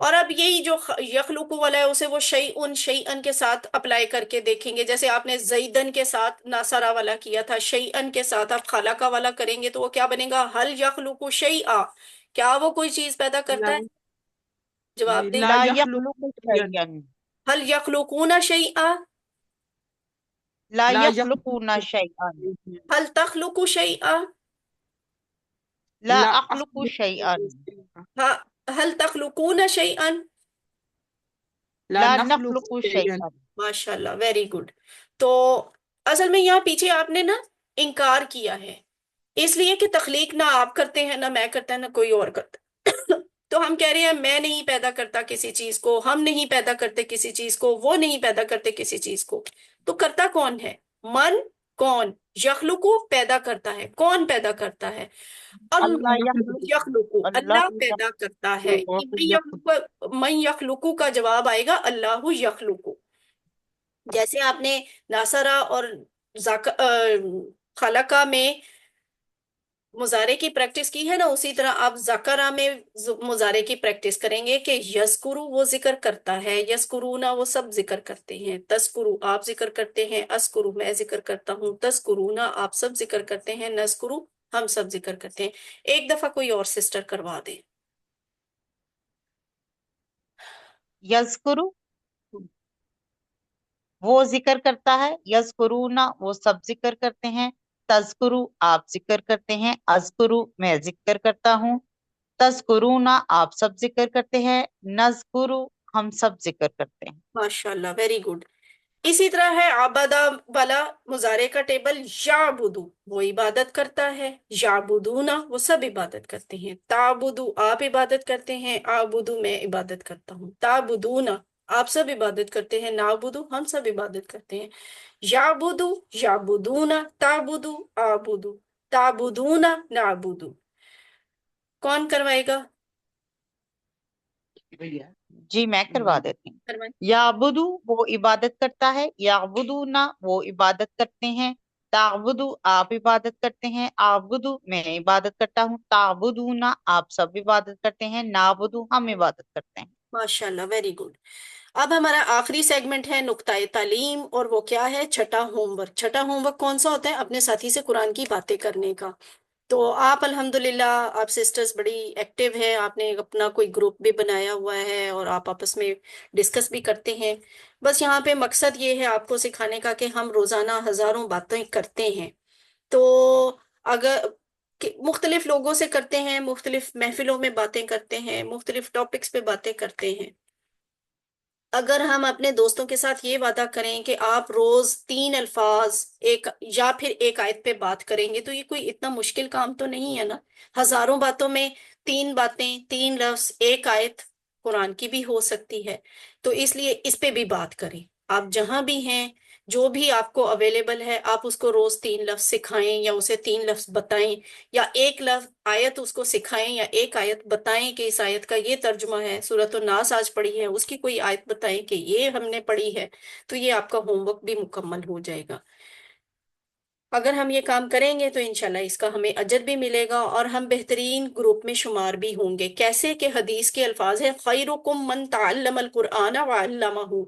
اور اب یہی جو یخلق والا ہے اسے وہ شیئن شیئن کے ساتھ اپلائی کر کے دیکھیں گے. جیسے آپ نے زیدن کے ساتھ ناصرہ والا کیا تھا، شیئن کے ساتھ آپ خلقہ والا کریں گے تو وہ کیا بنے گا؟ حل یخلق شیئا، کیا وہ کوئی چیز پیدا کرتا لا ہے؟ جواب دیں. لا لا يخلق يخلق شيئا. شيئا. حل یخلقون شیئا، لا لا يخلقون يخلق شيئا. شيئا. حل تخلق شیئا، لا لا أخلق أخلق شيئا. حل تخلقون شیئا. لا لا نخلق نخلق شيئا. شيئا. ماشاء اللہ، ویری گڈ. تو اصل میں یہاں پیچھے آپ نے نا انکار کیا ہے، اس لیے کہ تخلیق نہ آپ کرتے ہیں، نہ میں کرتا ہے، نہ کوئی اور کرتا. تو ہم کہہ رہے ہیں میں نہیں پیدا کرتا کسی چیز کو، ہم نہیں پیدا کرتے کسی چیز کو، وہ نہیں پیدا کرتے کسی چیز کو. تو کرتا کون ہے؟ من، کون؟ یخلقو، پیدا کرتا ہے. کون پیدا کرتا ہے؟ اللہ اللہ يخلق. یخلقو، اللہ اللہ پیدا کرتا ہے. من یخلقو کا جواب آئے گا اللہ یخلقو. جیسے آپ نے ناصرہ اور خلقہ میں مضارع کی پریکٹس کی ہے نا، اسی طرح آپ ذکرہ میں مضارع کی پریکٹس کریں گے کہ یذکرو وہ ذکر کرتا ہے، یذکرونا وہ سب ذکر کرتے ہیں، تذکرو آپ ذکر کرتے ہیں، اذکرو میں ذکر کرتا ہوں، تذکرونا آپ سب ذکر کرتے ہیں، نذکرو ہم سب ذکر کرتے ہیں. ایک دفعہ کوئی اور سسٹر کروا دے. یذکر وہ ذکر کرتا ہے، یذکرون وہ سب ذکر کرتے ہیں، تذکرو آپ ذکر کرتے ہیں، اذکرو میں ذکر کرتا ہوں، تذکرون آپ سب ذکر کرتے ہیں، نذکرو ہم سب ذکر کرتے ہیں. ماشاءاللہ، ویری گڈ. اسی طرح ہے عبادہ والا مضارع کا ٹیبل، یعبدو وہ عبادت کرتا ہے، یعبدونا وہ سب عبادت کرتے ہیں، تعبدو آپ عبادت کرتے ہیں، اعبدو میں عبادت کرتا ہوں، تعبدونا آپ سب عبادت کرتے ہیں، نعبدو ہم سب عبادت کرتے ہیں، یعبدو یعبدونا، تعبدو اعبدو، تعبدونا نعبدو. کون کروائے گا؟ جی میں کروا دیتی ہوں. کروائیں. یعبدو وہ عبادت کرتا ہے، یعبدون وہ عبادت کرتے ہیں، تعبدو آپ عبادت کرتے ہیں، اعبدو میں عبادت کرتا ہوں، تعبدون آپ سب عبادت کرتے ہیں، نعبدو ہم عبادت کرتے ہیں. ماشاءاللہ، ویری گڈ. اب ہمارا آخری سیگمنٹ ہے نقطۂ تعلیم، اور وہ کیا ہے؟ چھٹا ہوم ورک. چھٹا ہوم ورک کون سا ہوتا ہے؟ اپنے ساتھی سے قرآن کی باتیں کرنے کا. تو آپ الحمدللہ آپ سسٹرز بڑی ایکٹیو ہیں، آپ نے اپنا کوئی گروپ بھی بنایا ہوا ہے اور آپ آپس میں ڈسکس بھی کرتے ہیں. بس یہاں پہ مقصد یہ ہے آپ کو سکھانے کا کہ ہم روزانہ ہزاروں باتیں کرتے ہیں. تو اگر مختلف لوگوں سے کرتے ہیں، مختلف محفلوں میں باتیں کرتے ہیں، مختلف ٹاپکس پہ باتیں کرتے ہیں. اگر ہم اپنے دوستوں کے ساتھ یہ وعدہ کریں کہ آپ روز 3 الفاظ ایک یا پھر ایک آیت پہ بات کریں گے، تو یہ کوئی اتنا مشکل کام تو نہیں ہے نا. ہزاروں باتوں میں 3 باتیں، 3 لفظ، ایک آیت قرآن کی بھی ہو سکتی ہے. تو اس لیے اس پہ بھی بات کریں. آپ جہاں بھی ہیں، جو بھی آپ کو اویلیبل ہے، آپ اس کو روز 3 لفظ سکھائیں یا اسے 3 لفظ بتائیں، یا ایک لفظ آیت اس کو سکھائیں یا ایک آیت بتائیں کہ اس آیت کا یہ ترجمہ ہے. سورۃ الناس آج پڑھی ہے، اس کی کوئی آیت بتائیں کہ یہ ہم نے پڑھی ہے. تو یہ آپ کا ہوم ورک بھی مکمل ہو جائے گا. اگر ہم یہ کام کریں گے تو انشاءاللہ اس کا ہمیں اجر بھی ملے گا اور ہم بہترین گروپ میں شمار بھی ہوں گے. کیسے کہ حدیث کے الفاظ ہیں، خیرکم من تعلم القرآن وعلمہ،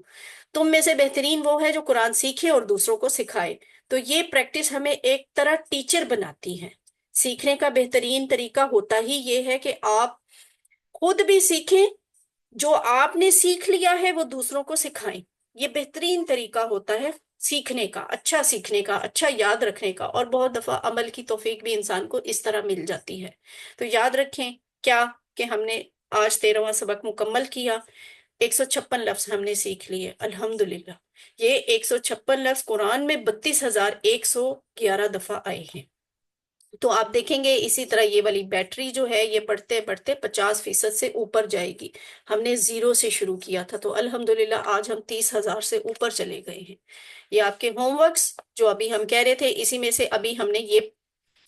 تم میں سے بہترین وہ ہے جو قرآن سیکھے اور دوسروں کو سکھائے. تو یہ پریکٹس ہمیں ایک طرح ٹیچر بناتی ہے. سیکھنے کا بہترین طریقہ ہوتا ہی یہ ہے کہ آپ خود بھی سیکھیں، جو آپ نے سیکھ لیا ہے وہ دوسروں کو سکھائیں. یہ بہترین طریقہ ہوتا ہے سیکھنے کا، اچھا یاد رکھنے کا. اور بہت دفعہ عمل کی توفیق بھی انسان کو اس طرح مل جاتی ہے. تو یاد رکھیں کیا کہ ہم نے آج 13واں سبق مکمل کیا. 156 لفظ ہم نے سیکھ لیے الحمدللہ. یہ 156 لفظ قرآن میں 32,111 دفعہ آئے ہیں. تو آپ دیکھیں گے اسی طرح یہ والی بیٹری جو ہے یہ بڑھتے بڑھتے 50% سے اوپر جائے گی. ہم نے 0 سے شروع کیا تھا، تو الحمدللہ آج ہم 30,000 سے اوپر چلے گئے ہیں. یہ آپ کے ہوم ورکس جو ابھی ہم کہہ رہے تھے، اسی میں سے ابھی ہم نے یہ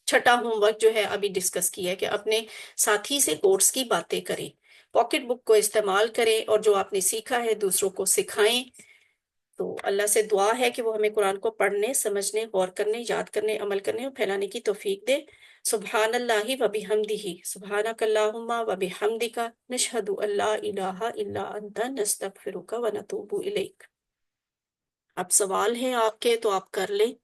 چھٹا ہوم ورک جو ہے ابھی ڈسکس کیا ہے کہ اپنے ساتھی سے کورس کی باتیں کریں، پاکٹ بک کو استعمال کریں، اور جو آپ نے سیکھا ہے دوسروں کو سکھائیں. تو اللہ سے دعا ہے کہ وہ ہمیں قرآن کو پڑھنے، سمجھنے، غور کرنے، یاد کرنے، عمل کرنے اور پھیلانے کی توفیق دے۔ سبحان اللہ و بحمدہ، سبحانک اللہم و بحمدک، نشہد ان لا الہ الا انت، نستغفرک و نتوب الیک۔ اب سوال ہیں آپ کے تو آپ کر لیں۔